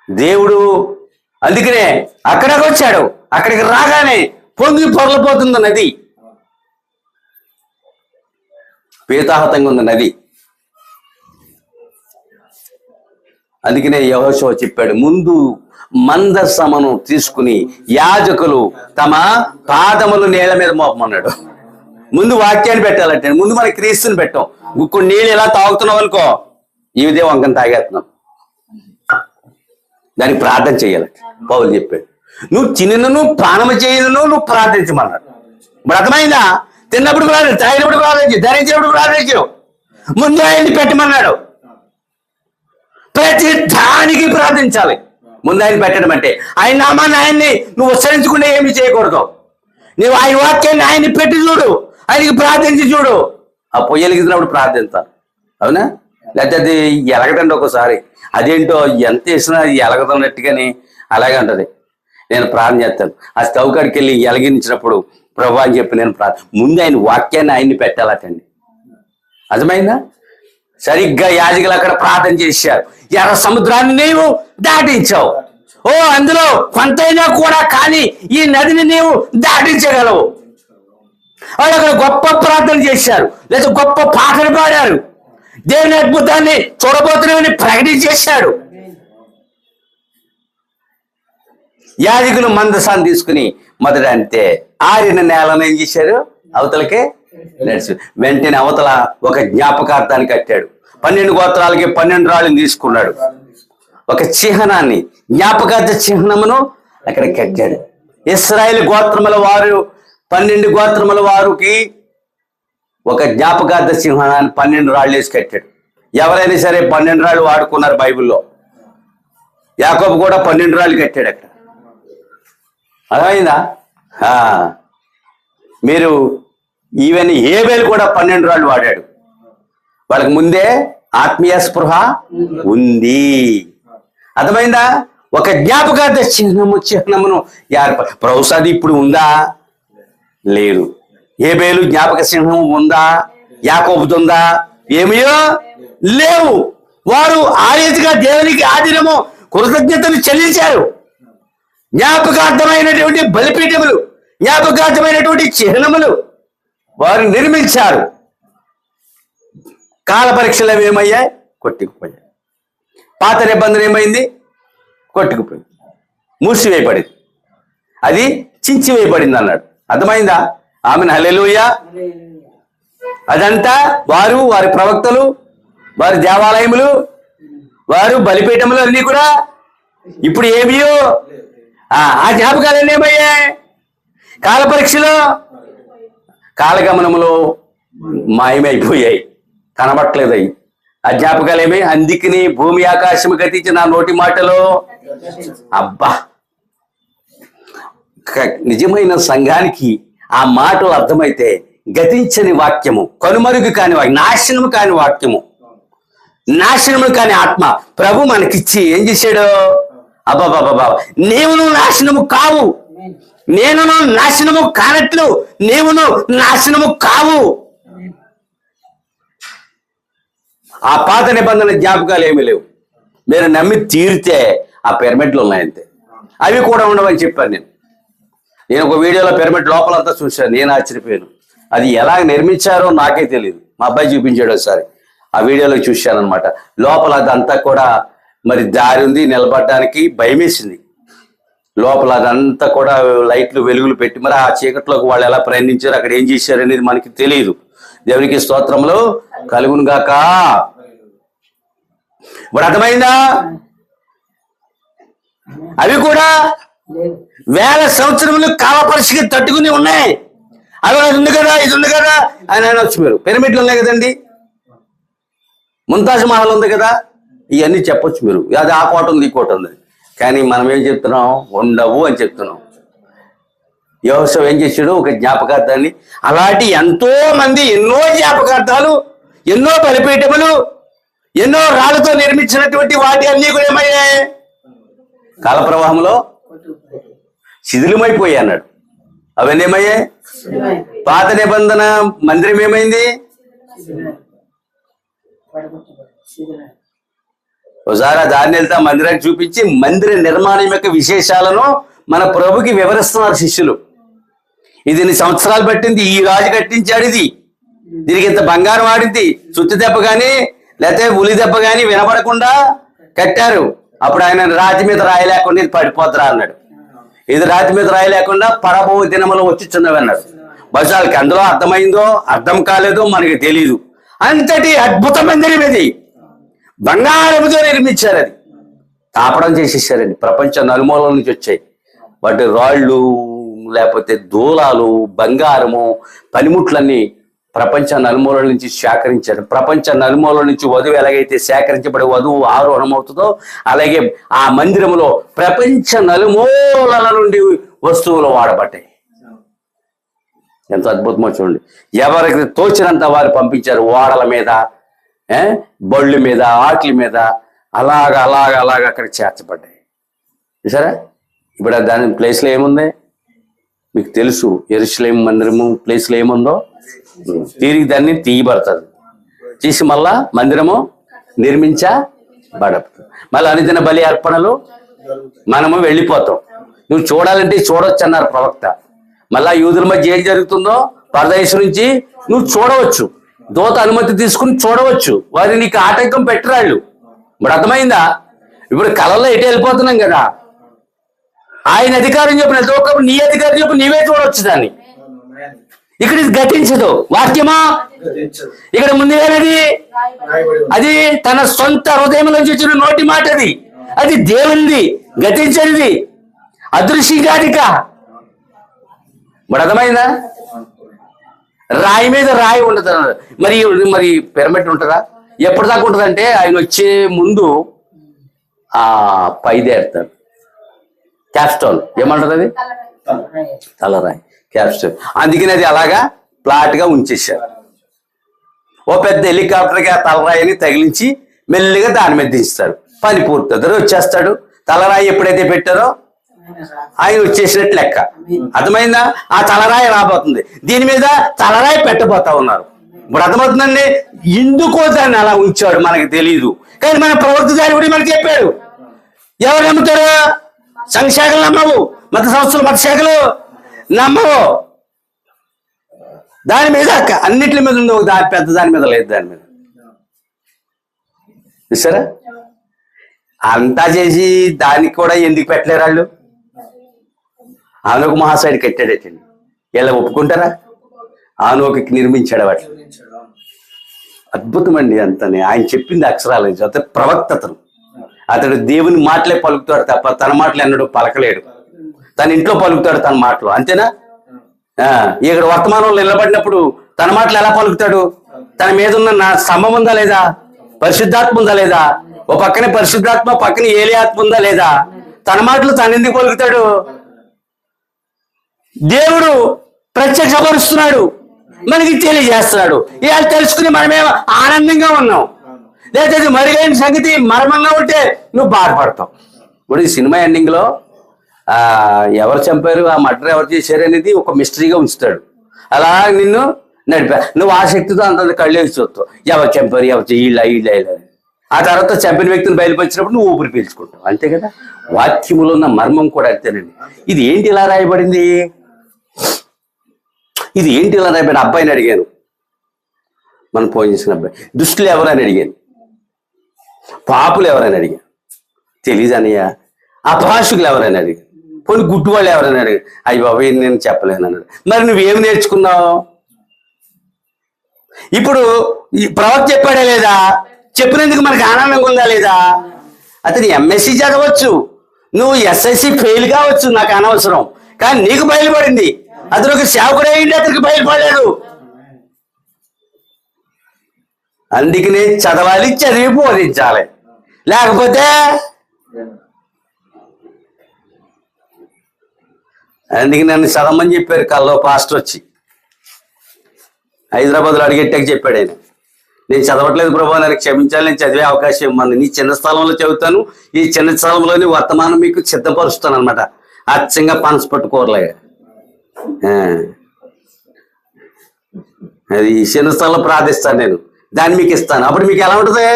దేవుడు అందుకనే అక్కడికి వచ్చాడు. అక్కడికి రాగానే పొంగి పొరలిపోతుంది నది. పీతాహతంగా ఉంది నది. అందుకనే యెహోషువ చెప్పాడు, ముందు మందసమును తీసుకుని యాజకులు తమ పాదములు నేల మీద మోపమన్నాడు. ముందు వాక్యాన్ని పెట్టాలంటే, ముందు మన క్రీస్తుని పెట్టాం. కొన్ని నీళ్ళు ఎలా తాగుతున్నాం అనుకో, ఈ విధంగా వంకని తాగేస్తున్నాం. దానికి ప్రార్థన చేయాలంట పౌలు చెప్పాడు. నువ్వు తినను ప్రాణము చేయను నువ్వు ప్రార్థించమన్నాడు. ఇప్పుడు అర్థమైందా? తిన్నప్పుడు ప్రార్థన, తాగినప్పుడు ప్రార్థించు, ధరించినప్పుడు ప్రార్థించు. ముందు ఆయన్ని పెట్టమన్నాడు. ప్రతి దానికి ప్రార్థించాలి. ముందు ఆయన పెట్టడం అంటే ఆయన నామాన్ని ఆయన్ని నువ్వు ఉచ్చరించకుండా ఏమి చేయకూడదు. నువ్వు ఆయన వాక్యాన్ని ఆయన్ని పెట్టి చూడు, ఆయనకి ప్రార్థించి చూడు. ఆ పొయ్యి వెలిగినప్పుడు ప్రార్థిస్తాను. అవునా? లేకపోతే అది ఎలగదండి ఒక్కోసారి. అదేంటో ఎంత వేసినా అది ఎలగదన్నట్టుగాని అలాగే ఉంటుంది. నేను ప్రార్థన చేస్తాను. ఆ స్టవ్ కాడికి వెళ్ళి ఎలగించినప్పుడు ప్రభు అని చెప్పి నేను ముందు ఆయన వాక్యాన్ని ఆయన్ని పెట్టాలటండి. అర్థమైందా? సరిగ్గా యాజకులు అక్కడ ప్రార్థన చేశారు. ఎర్ర సముద్రాన్ని నీవు దాటించావు. ఓ అందులో కొంతైనా కూడా కానీ ఈ నదిని నీవు దాటించగలవు. వాళ్ళు అక్కడ గొప్ప ప్రార్థన చేశారు, లేదా గొప్ప పాటలు పాడారు. దేవుని అద్భుతాన్ని చూడబోతున్నామని ప్రకటించేశాడు. యాజకులు మందసాన్ని తీసుకుని మొదట అంతే ఆరిన నేలను ఏం చేశారు? అవతలకే నడిచి వెంటనే అవతల ఒక జ్ఞాపకార్థాన్ని కట్టాడు. 12 గోత్రాలకి 12 రాళ్ళని తీసుకున్నాడు. ఒక చిహ్నాన్ని, జ్ఞాపకార్థ చిహ్నమును అక్కడ కట్టాడు. ఇశ్రాయేలు గోత్రముల వారు 12 గోత్రముల వారికి ఒక జ్ఞాపకార్థ సింహాన్ని 12 రాళ్ళు వేసి కట్టాడు. ఎవరైనా సరే 12 రాళ్ళు వాడుకున్నారు బైబిల్లో. యాకోబు కూడా 12 రాళ్ళు కట్టాడు అక్కడ. అర్థమైందా? మీరు ఈవెన్ హేబెలు కూడా 12 రాళ్ళు వాడాడు. వాళ్ళకి ముందే ఆత్మీయ స్పృహ ఉంది. అర్థమైందా? ఒక జ్ఞాపకార్థ చిహ్నమును ప్రౌసాది ఇప్పుడు ఉందా? లేదు. హేబెలు జ్ఞాపక చిహ్నం ఉందా? యాకోబుతుందా? ఏమయో లేవు. వారు ఆ రీతిగా దేవునికి ఆదినము కృతజ్ఞతలు చెల్లించారు. జ్ఞాపకార్థమైనటువంటి బలిపీఠములు, జ్ఞాపకార్థమైనటువంటి చిహ్నములు వారు నిర్మించారు. కాల పరీక్షలు అవి ఏమయ్యాయి? కొట్టుకుపోయాయి. పాత నిబంధన ఏమైంది? కొట్టుకుపోయింది, మూసివేయబడింది, అది చించివేయబడింది అన్నాడు. అర్థమైందా? ఆమెను హల్లెలూయా. అదంతా వారు, వారి ప్రవక్తలు, వారి దేవాలయములు, వారు బలిపీఠములు అన్నీ కూడా ఇప్పుడు ఏమియో ఆ జ్ఞాపకాలన్నీ ఏమయ్యాయి? కాల పరీక్షలో, కాలగమనములో మాయమైపోయాయి, కనబట్టలేదు అవి. ఆ జ్ఞాపకాలు ఏమి? అందుకని భూమి ఆకాశము గతించిన నా నోటి మాటలో. అబ్బా, నిజమైన సంఘానికి ఆ మాటలు అర్థమైతే గతించని వాక్యము, కనుమరుగు కాని వాక్యం, నాశనము కాని వాక్యము, నాశనము కాని ఆత్మ ప్రభు మనకిచ్చి ఏం చేశాడు? అబ్బాబాబా, నీవును నాశనము కావు, నేనును నాశనము కానట్లు నీవును నాశనము కావు. ఆ పాత నిబంధన జ్ఞాపకాలు ఏమీ లేవు. మీరు నమ్మి తీరితే ఆ పిరమిడ్లు ఉన్నాయంతే, అవి కూడా ఉండవని చెప్పాను నేను ఒక వీడియోలో పిరమిడ్ లోపలంతా చూశాను. నేను ఆశ్చర్యపోయాను. అది ఎలా నిర్మించారో నాకే తెలియదు. మా అబ్బాయి చూపించాడు ఒకసారి, ఆ వీడియోలో చూశాను అనమాట. లోపల అదంతా కూడా మరి దారి ఉంది, నిలబడడానికి భయమేసింది. లోపల అదంతా కూడా లైట్లు వెలుగులు పెట్టి మరి ఆ చీకట్లోకి వాళ్ళు ఎలా ప్రయాణించారు, అక్కడ ఏం చేశారు అనేది మనకి తెలియదు. దేవునికి స్తోత్రములు కలుగును గాక. ఇప్పుడు అర్థమైందా? అవి కూడా వేల సంవత్సరములు కాల పరిస్థితి తట్టుకుని ఉన్నాయి. అవి అది ఉంది కదా, ఇది ఉంది కదా అని అనొచ్చు మీరు. పిరమిడ్లు ఉన్నాయి కదండి, ముంతాజ్ మహల్ ఉంది కదా, ఇవన్నీ చెప్పొచ్చు మీరు. అది ఆ కోట ఉంది, ఈ కోట ఉంది. కానీ మనం ఏం చెప్తున్నాం? ఉండవు అని చెప్తున్నాం. యోసేపు ఏం చేశాడు? ఒక జ్ఞాపకార్థాన్ని, అలాంటి ఎంతో మంది ఎన్నో జ్ఞాపకార్థాలు, ఎన్నో బలిపీఠములు, ఎన్నో రాళ్లతో నిర్మించినటువంటి వాటి అన్నీ కూడా ఏమయ్యాయి? కాల ప్రవాహంలో శిథిలమైపోయాయి అన్నాడు. అవన్నీ ఏమయ్యాయి? పాత నిబంధన మందిరం ఏమైంది? ఒకసారి దాన్ని వెళ్తా మందిరానికి చూపించి మందిర నిర్మాణం యొక్క విశేషాలను మన ప్రభుకి వివరిస్తున్నారు శిష్యులు. ఇది ఇన్ని సంవత్సరాలు పట్టింది, ఈ రాజు కట్టించాడు, ఇది దీనికి ఇంత బంగారం ఆడింది, చుట్టు దెబ్బ కానీ లేకపోతే ఉలి దెబ్బ కానీ వినపడకుండా కట్టారు. అప్పుడు ఆయన రాతి మీద రాయి లేకుండా ఇది పడిపోతురా అన్నాడు. ఇది రాతి మీద రాయి లేకుండా పడబో దినములో వచ్చిచున్నవి అన్నాడు. బహుశాలకి అందులో అర్థమైందో అర్థం కాలేదో మనకి తెలీదు. అంతటి అద్భుత మందిరం ఇది, బంగారంతో నిర్మించారు. అది తాపడం చేసేసారండి. ప్రపంచ నలుమూలల నుంచి వచ్చాయి వాటి రాళ్ళు, లేకపోతే దూలాలు, బంగారము, పనిముట్లన్నీ ప్రపంచ నలుమూలల నుంచి సేకరించారు. ప్రపంచ నలుమూలల నుంచి వధువు ఎలాగైతే సేకరించబడి వధువు ఆరోహణం అవుతుందో అలాగే ఆ మందిరంలో ప్రపంచ నలుమూలల నుండి వస్తువులు వాడబడ్డాయి. ఎంత అద్భుతమో చూడండి. ఎవరికి తోచినంత వారు పంపించారు. ఓడల మీద, బళ్ళు మీద, ఆటల మీద అలాగ అలాగ అలాగ అక్కడ చేర్చబడ్డాయి. చూసారా? ఇప్పుడు దాని ప్లేస్లో ఏముంది మీకు తెలుసు. యెరూషలేము మందిరము ప్లేస్లో ఏముందో తిరిగి దాన్ని తీయబడుతుంది, తీసి మళ్ళా మందిరము నిర్మించబడదు. మళ్ళీ అనుదిన బలి అర్పణలు మనము వెళ్ళిపోతాం. నువ్వు చూడాలంటే చూడొచ్చు అన్నారు ప్రవక్త. మళ్ళా యూదుల మధ్య ఏం జరుగుతుందో పరదేశం నుంచి నువ్వు చూడవచ్చు, దూత అనుమతి తీసుకుని చూడవచ్చు. వారి నీకు ఆటంకం పెట్టరాళ్ళు. ఇప్పుడు అర్థమైందా? ఇప్పుడు కళల్లో ఎటు వెళ్ళిపోతున్నాం కదా, ఆయన అధికారం చెప్పిన లోకం నీ అధికారం చెప్పి నీవే చూడవచ్చు దాన్ని. ఇక్కడ ఇది గతించదు, వాక్యమా ఇక్కడ ముందుగానేది. అది తన సొంత హృదయం నుంచి వచ్చిన నోటి మాట, అది దేవునిది, గతించనిది, అదృశ్యగాదిక. మరి అర్థమైందా? రాయి మీద రాయి ఉండదు. మరి మరి పిరమిడ్ ఉంటుందా? ఎప్పటిదాకా ఉంటుందంటే ఆయన వచ్చే ముందు ఆ పైదేరుతారు. క్యాప్స్టోన్ ఏమంటారు? అది తలరాయి, క్యాప్స్టోన్. అందుకని అది అలాగా ప్లాట్ గా ఉంచేశారు. ఓ పెద్ద హెలికాప్టర్కి ఆ తలరాయిని తగిలించి మెల్లిగా దాని మీద దించుతారు. పని పూర్తి వచ్చేస్తాడు. తలరాయి ఎప్పుడైతే పెట్టారో ఆయన వచ్చేసినట్టు లెక్క. అర్థమైందా? ఆ తలరాయి రాబోతుంది, దీని మీద తలరాయి పెట్టబోతా ఉన్నారు. ఇప్పుడు అర్థమవుతుందండి ఎందుకో దాన్ని అలా ఉంచాడు మనకి తెలియదు. కానీ మన ప్రవక్త దాని కూడా మనకి చెప్పాడు. ఎవరు నమ్ముతారు? సంఘశాఖలు నమ్మవు, మత సంస్థలు మత శాఖలు నమ్మవు. దాని మీద అన్నిటి మీద ఉంది, దాని పెద్ద దాని మీద లేదు. దాని మీద చూసారా? అంతా చేసి దానికి కూడా ఎందుకు పెట్టలేరు వాళ్ళు? ఆనోకు మహాశయుడు కట్టాడటండి. ఇలా ఒప్పుకుంటారా? ఆనోకి నిర్మించాడు వాటి. అద్భుతం అండి అంతనే. ఆయన చెప్పింది అక్షరాలు. అతను ప్రవక్త, అతడు దేవుని మాటలే పలుకుతాడు తప్ప తన మాటలు ఎన్నడూ పలకలేడు. తన ఇంట్లో పలుకుతాడు తన మాటలు, అంతేనా? ఇక్కడ వర్తమానంలో నిలబడినప్పుడు తన మాటలు ఎలా పలుకుతాడు? తన మీద ఉన్న స్తంభం ఉందా లేదా? పరిశుద్ధాత్మ ఉందా లేదా? ఓ పక్కనే పరిశుద్ధాత్మ, పక్కన ఏలియాత్మ ఉందా లేదా? తన మాటలు తను ఎందుకు పలుకుతాడు? దేవుడు ప్రత్యక్షపరుస్తున్నాడు, మనకి తెలియజేస్తున్నాడు. ఇవాళ తెలుసుకుని మనమేమో ఆనందంగా ఉన్నాం. లేకపోతే మరుగైన సంగతి మర్మంగా ఉంటే నువ్వు బాధపడతావు. ఇప్పుడు ఈ సినిమా ఎండింగ్ లో ఎవరు చంపారు, ఆ మర్డర్ ఎవరు చేశారు అనేది ఒక మిస్టరీగా ఉంచుతాడు. అలా నిన్ను నడిపా. నువ్వు ఆ శక్తితో అంత కళ్ళేసి చూస్తావు, ఎవరు చంపారు, ఎవరు వీళ్ళ ఆ తర్వాత చంపిన వ్యక్తిని బయలుపరిచినప్పుడు నువ్వు ఊపిరి పీల్చుకుంటావు. అంతే కదా. వాక్యములో ఉన్న మర్మం కూడా అంతేనండి. ఇది ఏంటి ఇలా రాయబడింది, ఇది ఏంటి ఇలా రాయబడి? అబ్బాయిని అడిగాను, మనం ఫోన్ చేసిన అబ్బాయి. దుష్టులు ఎవరని అడిగాను, పాపులు ఎవరని అడిగాను, తెలీదన్నయ్య. అభాషకులు ఎవరని అడిగాను, పోనీ గుడ్డు వాళ్ళు ఎవరని అడిగాను. అయ్యి బాబు నేను చెప్పలేను అన్నాడు. మరి నువ్వేమి నేర్చుకున్నావు? ఇప్పుడు ఈ ప్రవక్త చెప్పాడా లేదా? చెప్పినందుకు మనకు ఆనందంగా ఉందా లేదా? అతను ఎంఎస్సి చదవచ్చు, నువ్వు ఎస్ఎస్సి ఫెయిల్ కావచ్చు, నాకు అనవసరం. కానీ నీకు బయలుపడింది. అతను ఒక సేవకుడు అయ్యింది, అతనికి బయలుపడలేదు. అందుకనే చదవాలి, చదివి బోధించాలి. లేకపోతే అందుకే నన్ను చదవమని చెప్పారు కల్లో పాస్టర్ వచ్చి. హైదరాబాద్లో అడిగెట్టాక చెప్పాడు ఆయన, నేను చదవట్లేదు ప్రభు, నన్ను క్షమించాలి, నేను చదివే అవకాశం ఇవ్వమని. నీ చిన్న స్థలంలో చదువుతాను, ఈ చిన్న స్థలంలోని వర్తమానం మీకు సిద్ధపరుస్తాను అనమాట. అచ్చంగా పనస పట్టుకోరలాగా అది చిన్న స్థలంలో ప్రార్థిస్తాను నేను, దాన్ని మీకు ఇస్తాను. అప్పుడు మీకు ఎలా ఉంటుంది?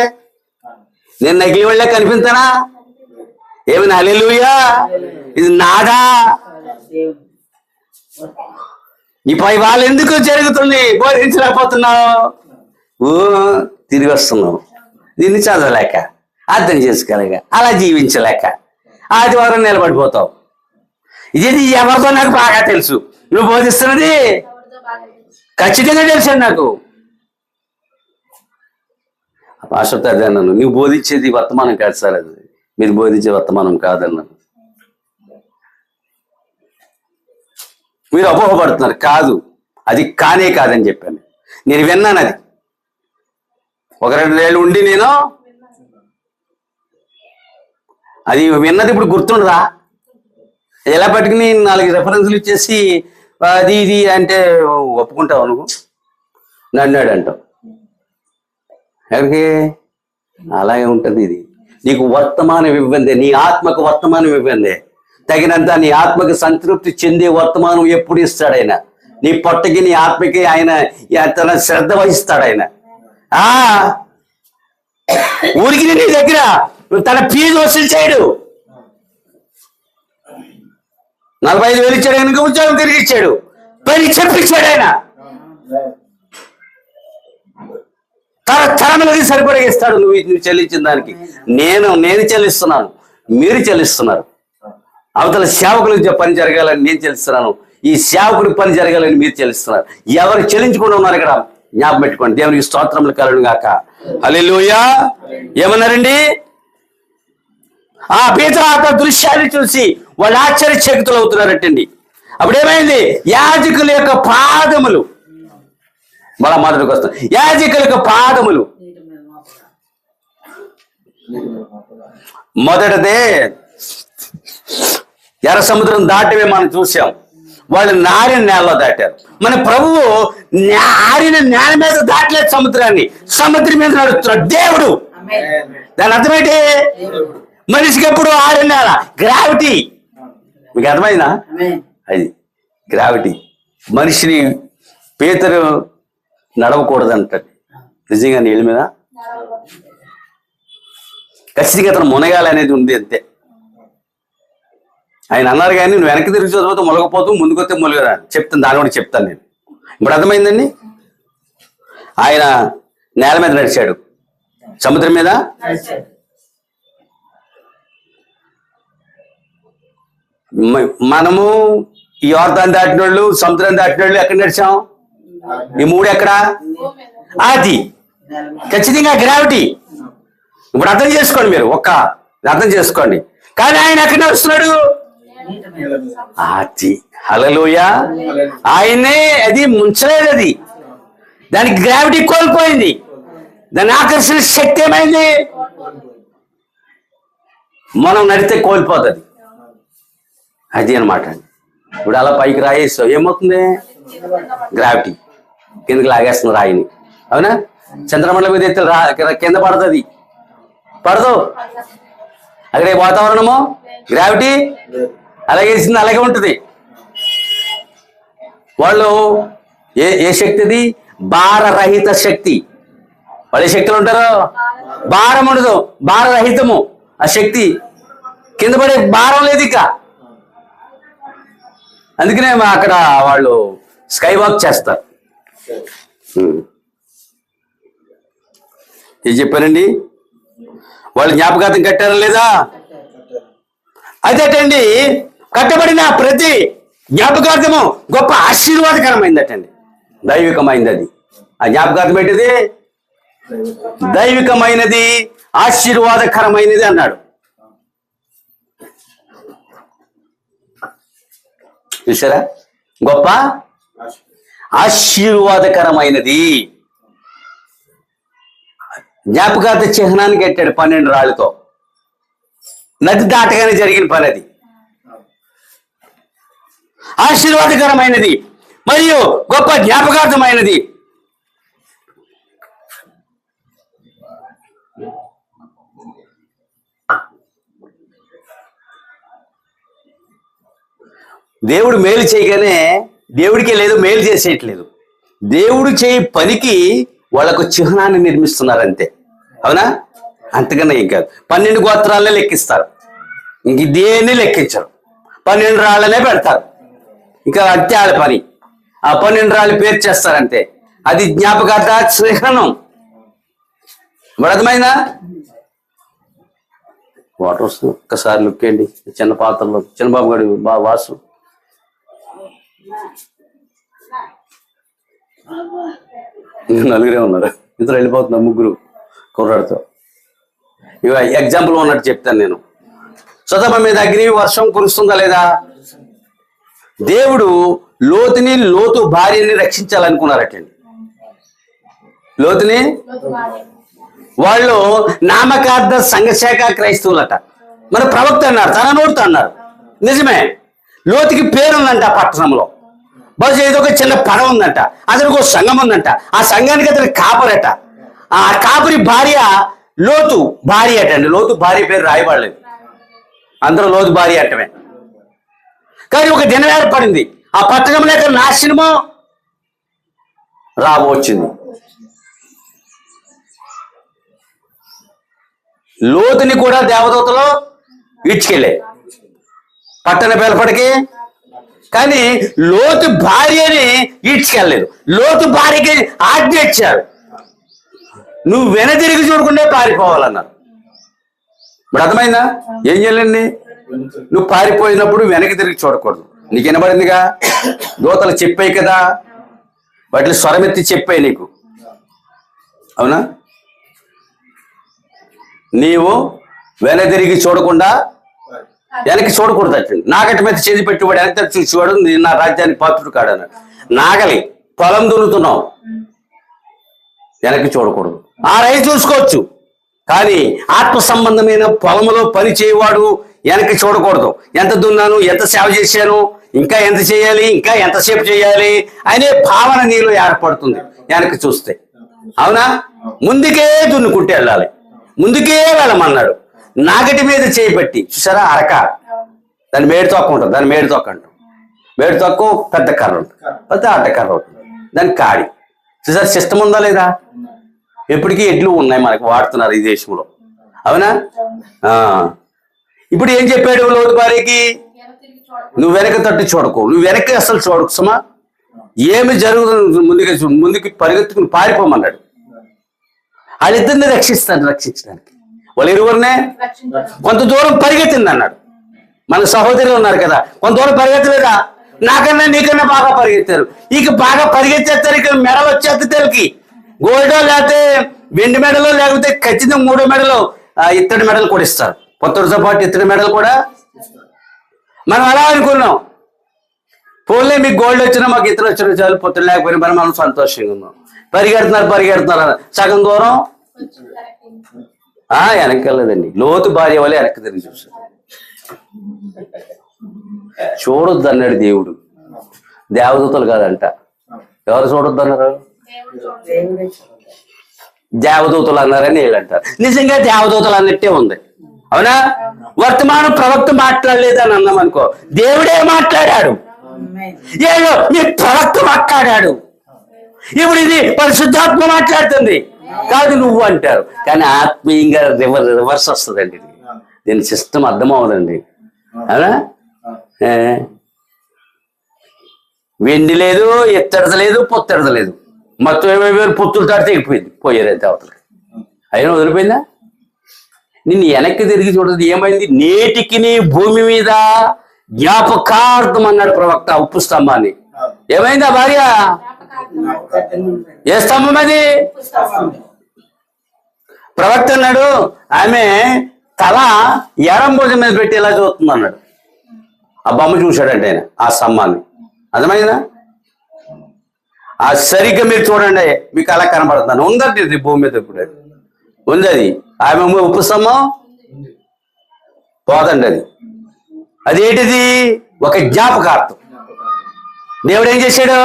నేను నకిలీ వాళ్ళే కనిపిస్తానా? ఏమైనా హల్లెలూయా, ఇది నాదా? ఈ పై వాళ్ళు ఎందుకు జరుగుతుంది? బోధించలేకపోతున్నావు, తిరిగి వస్తున్నావు. దీన్ని చదవలేక, అర్థం చేసుకోలేక, అలా జీవించలేక ఆదివారం నిలబడిపోతావు. ఇది ఎవరితో నాకు బాగా తెలుసు. నువ్వు బోధిస్తున్నది ఖచ్చితంగా తెలుసు నాకు. పాస్టర్ అదే అన్నాను, నువ్వు బోధించేది వర్తమానం కాదు సార్, అది మీరు బోధించే వర్తమానం కాదన్నాను. మీరు అపోహపడుతున్నారు. కాదు, అది కానే కాదని చెప్పాను. నేను విన్నాను. అది 1-2 ఏళ్ళు ఉండి నేను అది విన్నది ఇప్పుడు గుర్తుండదా? ఎలా పట్టుకుని 4 రెఫరెన్స్లు ఇచ్చేసి అది ఇది అంటే ఒప్పుకుంటావు నువ్వు? నన్నాడు అంటావు. ఎవరికి? అలాగే ఉంటుంది. ఇది నీకు వర్తమానం ఇవ్వందే, నీ ఆత్మకు వర్తమానం ఇవ్వందే. తగినంత నీ ఆత్మకి సంతృప్తి చెందే వర్తమానం ఎప్పుడు ఇస్తాడు ఆయన. నీ పొట్టకి నీ ఆత్మకి ఆయన తన శ్రద్ధ వహిస్తాడు ఆయన. ఊరికి నీ దగ్గర తన ఫీజు వసూలు చేయడు. 45,000 ఇచ్చాడు, కనుక ఉద్యోగం తిరిగి ఇచ్చాడు, పని చెప్పించాడు ఆయన. తరతరములకి సరిపడా ఇస్తాడు. నువ్వు చెల్లించిన దానికి నేను చెల్లిస్తున్నాను, మీరు చెల్లిస్తున్నారు. అవతల సేవకులకు పని జరగాలని నేను చెల్లిస్తున్నాను, ఈ సేవకుడికి పని జరగాలని మీరు చెల్లిస్తున్నారు. ఎవరు చెల్లించుకుండా ఉన్నారు ఇక్కడ జ్ఞాపకం పెట్టుకోండి. దేవునికి స్తోత్రములు కలుగును గాక. హల్లెలూయా. ఏమన్నారండి? ఆ పేతురు దృశ్యాన్ని చూసి వాళ్ళు ఆశ్చర్యచకితులు అవుతున్నారటండి. అప్పుడేమైంది? యాజకుల యొక్క పాదములు, మళ్ళా మొదటికి వస్తాం. యాజకుల యొక్క పాదములు మొదటిదే ఎర్ర సముద్రం దాటివే మనం చూసాం. వాళ్ళు నారిన నేలలో దాటారు. మన ప్రభువు ఆరిన నేల మీద దాటలేదు సముద్రాన్ని, సముద్రం మీద నడుస్తున్నాడు దేవుడు. దాని అర్థమేంటి? మనిషికి ఎప్పుడు ఆరిన నేల, గ్రావిటీ. మీకు అర్థమైందా? అది గ్రావిటీ. మనిషిని పేతురు నడవకూడదంటది. నిజంగా నీళ్ళ మీద ఖచ్చితంగా అతను మునగాలనేది ఉంది, అంతే. ఆయన అన్నారు కానీ నువ్వు వెనక్కి తిరిగి చదివితే మునగపోతూ, ముందుకొస్తే మునగరా చెప్తాను. దాని కూడా చెప్తాను నేను. ఇప్పుడు అర్థమైందండి? ఆయన నేల మీద నడిచాడు, సముద్రం మీద. మనము ఈ యోర్దాను దాటిన వాళ్ళు, సముద్రం దాటిన వాళ్ళు ఎక్కడ నడిచాం? ఈ 3 ఎక్కడ? అది ఖచ్చితంగా గ్రావిటీ. ఇప్పుడు అర్థం చేసుకోండి, మీరు అర్థం చేసుకోండి. కానీ ఆయన ఎక్కడ నడుస్తున్నాడు? అది హల్లెలూయా. ఆయనే అది ముంచలేదు, అది దానికి గ్రావిటీ కోల్పోయింది, దాని ఆకర్షణ శక్తి ఏమైంది? మనం నడితే కోల్పోతుంది. అది అనమాట. ఇప్పుడు అలా పైకి రాయేస్తావు, ఏమవుతుంది? గ్రావిటీ కిందకి లాగేస్తుంది రాయిని. అవునా? చంద్రమండలం మీద ఎత్తే కింద పడుతుంది, పడదు. అక్కడ వాతావరణము గ్రావిటీ అలాగే అలాగే ఉంటుంది. వాళ్ళు ఏ శక్తిది? భారరహిత శక్తి. వాళ్ళు శక్తులు ఉంటారు, భారం ఉండదు, భారరహితము. ఆ శక్తి కింద పడే భారం లేదు ఇక. అందుకనే అక్కడ వాళ్ళు స్కై వాక్ చేస్తారు. ఏం చెప్పారండి? వాళ్ళు జ్ఞాపకార్థం కట్టారా లేదా? అదేటండి, కట్టబడిన ప్రతి జ్ఞాపకార్థము గొప్ప ఆశీర్వాదకరమైందటండి, దైవికమైంది. అది ఆ జ్ఞాపకార్థం ఏంటిది? దైవికమైనది, ఆశీర్వాదకరమైనది అన్నాడు. చూసారా? గొప్ప ఆశీర్వాదకరమైనది. జ్ఞాపకార్థ చిహ్నానికి కట్టాడు 12 రాళ్లతో. నది దాటగానే జరిగిన పని అది. ఆశీర్వాదకరమైనది మరియు గొప్ప జ్ఞాపకార్థమైనది. దేవుడు మేలు చేయగానే దేవుడికి లేదు మేలు చేసేయట్లేదు. దేవుడు చేయి పనికి వాళ్ళకు చిహ్నాన్ని నిర్మిస్తున్నారు అంతే. అవునా? అంతకన్నా ఏం కాదు. 12 గోత్రాలనే లెక్కిస్తారు, ఇంక దేన్ని లెక్కించరు. 12 రాళ్లనే పెడతారు, ఇంకా అంతే వాళ్ళ పని. ఆ 12 రాళ్ళు పేరు చేస్తారంతే. అది జ్ఞాపకార్థ చిహ్నం. అర్థమైందా? వాటర్ వస్తుంది, ఒక్కసారి లుక్కేయండి. చిన్న పాత్రలో చిన్నబాబు గారు వాసు నలుగురే ఉన్నారు, ఇద్దరు వెళ్ళిపోతున్నారు, ముగ్గురు కుర్రాడితో. ఇవ ఎగ్జాంపుల్ ఉన్నట్టు చెప్తాను నేను. సొదొమ మీద అగ్ని వర్షం కురుస్తుందా లేదా? దేవుడు లోతు భార్యని రక్షించాలనుకున్నారటండి. లోతుని వాళ్ళు నామకార్థ సంఘశాఖ క్రైస్తవులట. మన ప్రవక్త అన్నారు, తన నోటితో అన్నారు. నిజమే, లోతుకి పేరుందంట ఆ పట్టణంలో. బహుశా ఏదో ఒక చిన్న పడవ ఉందంట, అతనికి ఒక సంఘం ఉందంట. ఆ సంఘానికి అతని కాపరట. ఆ కాపరి భార్య లోతు భార్య అటండి. లోతు భార్య పేరు రాయబడలేదు, అందరూ లోతు భార్య అంటమే. కానీ ఒక దినం ఏర్పడింది, ఆ పట్టణం లేక నాశనమో రాబోచ్చింది. లోతుని కూడా దేవదూతలు ఇడ్చుకెళ్ళే పట్టణ పిలపడికి. కానీ లోతు భార్యని ఈడ్చుకెళ్ళలేదు. లోతు భార్యకి ఆజ్ఞ ఇచ్చారు, నువ్వు వెనతిరిగి చూడకుండా పారిపోవాలన్నారు. ఇప్పుడు అర్థమైందా? ఏం చేయాలండి? నువ్వు పారిపోయినప్పుడు వెనక్కి తిరిగి చూడకూడదు. నీకు వినబడిందిగా, దూతలు చెప్పాయి కదా, వాటిని స్వరమెత్తి చెప్పాయి నీకు. అవునా? నీవు వెనతిరిగి చూడకుండా, వెనక్కి చూడకూడదు అట్టండి. నాగటి మీద చేతి పెట్టుబడి వెనక్కి చూసేవాడు నా రాజ్యానికి పాత్రుడు కాడన్నాడు. నాగలి పొలం దున్నుతున్నావు, వెనక్కి చూడకూడదు. ఆ రైతు చూసుకోవచ్చు, కానీ ఆత్మ సంబంధమైన పొలంలో పని చేయవాడు వెనక్కి చూడకూడదు. ఎంత దున్నాను, ఎంత సేవ చేశాను, ఇంకా ఎంత చేయాలి, ఇంకా ఎంతసేపు చేయాలి అనే భావన నీలో ఏర్పడుతుంది వెనక్కి చూస్తే. అవునా? ముందుకే దున్నుకుంటే వెళ్ళాలి, ముందుకే వెళ్ళమన్నాడు. నాగటి మీద చేయబట్టి చూసారా, అరక, దాని మేడి తొక్క ఉంటుంది, దాని మేడి తొక్క అంటాం. మేడి తొక్క పెద్ద కర్ర ఉంటుంది, పెద్ద అడ్డకర్ర ఉంటుంది, దాని కాడి. చూసారా సిస్టమ్ ఉందా లేదా? ఎప్పటికీ ఎడ్లు ఉన్నాయి మనకు, వాడుతున్నారు ఈ దేశంలో. అవునా? ఇప్పుడు ఏం చెప్పాడు లోతు భార్యకి? నువ్వు వెనక తట్టు చూడకు, నువ్వు వెనక్కి అసలు చూడకు సుమా. ఏమి జరుగుతుంది ముందుకి పరిగెత్తుకుని పారిపోమన్నాడు. వాళ్ళిద్దరిని రక్షించడానికి వాళ్ళు ఇరువురినే కొంత దూరం పరిగెత్తింది అన్నాడు. మన సహోదరులు ఉన్నారు కదా, కొంత దూరం పరిగెత్తలేదా? నాకన్నా నీకన్నా బాగా పరిగెత్తారు. ఇక బాగా పరిగెత్తేస్తారు, ఇక మెడలు వచ్చేత్తకి గోల్డో లేకపోతే వెండి మెడలో, లేకపోతే ఖచ్చితంగా 3 మెడలు ఇత్తడి మెడలు కూడా ఇస్తారు. పొత్తుడితో పాటు ఇత్తడి మెడలు కూడా. మనం అలా అనుకున్నాం, పోలే మీకు గోల్డ్ వచ్చినా మాకు ఇత్తడి వచ్చినా చాలు, పొత్తుడు లేకపోయినా మరి మనం సంతోషంగా ఉన్నాం. పరిగెడుతున్నారు సగం దూరం వెనక్కి వెళ్ళదండి. లోతు భార్య వల్ల వెనక్కి తిరిగి చూసారు. చూడొద్దు అన్నాడు దేవుడు, దేవదూతలు కాదంట. ఎవరు చూడొద్దు అన్నారు? దేవదూతలు అన్నారని వీళ్ళు అంటారు. నిజంగా దేవదూతలు అన్నట్టే ఉంది. అవునా? వర్తమానం ప్రవక్త మాట్లాడలేదని అన్నాం అనుకో, దేవుడే మాట్లాడాడు. ఏదో నీ ప్రవక్త మాట్లాడాడు. ఇప్పుడు ఇది పరిశుద్ధాత్మ మాట్లాడుతుంది, కాదు నువ్వు అంటారు. కానీ ఆత్మీయంగా రివర్స్ వస్తుందండి. దీని సిస్టమ్ అర్థం అవ్వదండి. అవునా? వెండి లేదు, ఎత్తడత లేదు, పొత్తడత లేదు. మొత్తం 20,000 పొత్తులు తాడితే ఎగిపోయింది, పోయారైతే అవతలకి. అయినా వదిలిపోయిందా? నిన్ను వెనక్కి తిరిగి చూడదు. ఏమైంది? నేటికి నీ భూమి మీద జ్ఞాపకార్థం అన్నాడు ప్రవక్త ఉప్పు స్తంభాన్ని. ఏమైంది? ఆ భార్య ఏ స్తంభం అది? ప్రవక్త అన్నాడు ఆమె తల ఎడం భుజం మీద పెట్టి ఎలా చూస్తుంది అన్నాడు. ఆ బొమ్మ చూశాడంటే ఆయన ఆ స్తంభాన్ని. అర్థమైందా? ఆ సరిగ్గా మీరు చూడండి, మీకు అలా కనబడుతున్నాను. ఉందండి ఇది భూమి మీద ఇప్పుడు ఉంది. అది ఆమె ఉప్పు స్తంభం పోదండి. అదేంటిది? ఒక జ్ఞాపకార్థం. దేవుడు ఏం చేశాడు?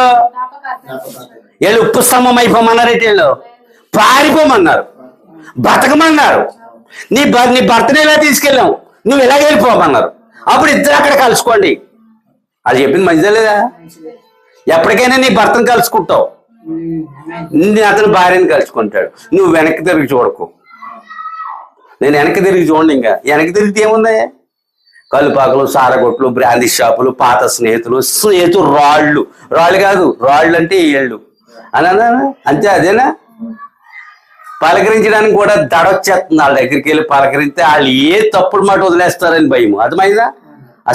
వీళ్ళు ఉప్పు స్తంభం అయిపోమన్నారు. వీళ్ళు పారిపోమన్నారు, బతకమన్నారు. నీ భర్తని ఇలా తీసుకెళ్ళాం, నువ్వు ఇలాగ వెళ్ళిపోమన్నారు. అప్పుడు ఇద్దరు అక్కడ కలుసుకోండి. అది చెప్పింది మంచిదే లేదా? ఎప్పటికైనా నీ భర్తను కలుసుకుంటావు, అతను భార్యను కలుసుకుంటాడు. నువ్వు వెనక్కి తిరిగి చూడకు. నేను వెనక్కి తిరిగి చూడండి. ఇంకా వెనక్కి తిరిగితే ఏముంది? కలుపాకులు, సారగొట్లు, బ్రాందీ షాపులు, పాత స్నేహితులు రాళ్ళు కాదు, రాళ్ళు అంటే ఏళ్ళు అనా అంతే. అదేనా? పలకరించడానికి కూడా దడొచ్చేస్తుంది. వాళ్ళ దగ్గరికి వెళ్ళి పలకరిస్తే వాళ్ళు ఏ తప్పుడు మాట వదిలేస్తారని భయం. అర్థమైందా? ఆ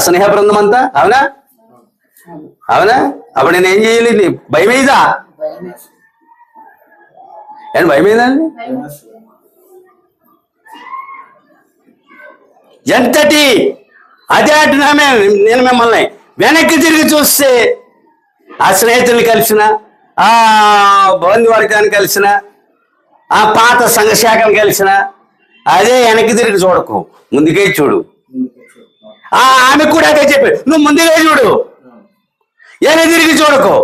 స్నేహ బృందం అంతా. అవునా? అప్పుడు నేను ఏం చేయలేదు. భయం అయిందా? ఏం భయం అయిందండి? ఎంతటి అదే అంటున్నామే. నేను మిమ్మల్ని వెనక్కి తిరిగి చూస్తే ఆ స్నేహితుల్ని కలిసిన, ఆ బంధువర్గాన్ని కలిసిన, ఆ పాత సంఘశాఖను కలిసిన, అదే వెనక్కి తిరిగి చూడకు, ముందుకే చూడు. ఆమె కూడా అదే చెప్పి, నువ్వు ముందుగా చూడు, వెనక్కి తిరిగి చూడకు.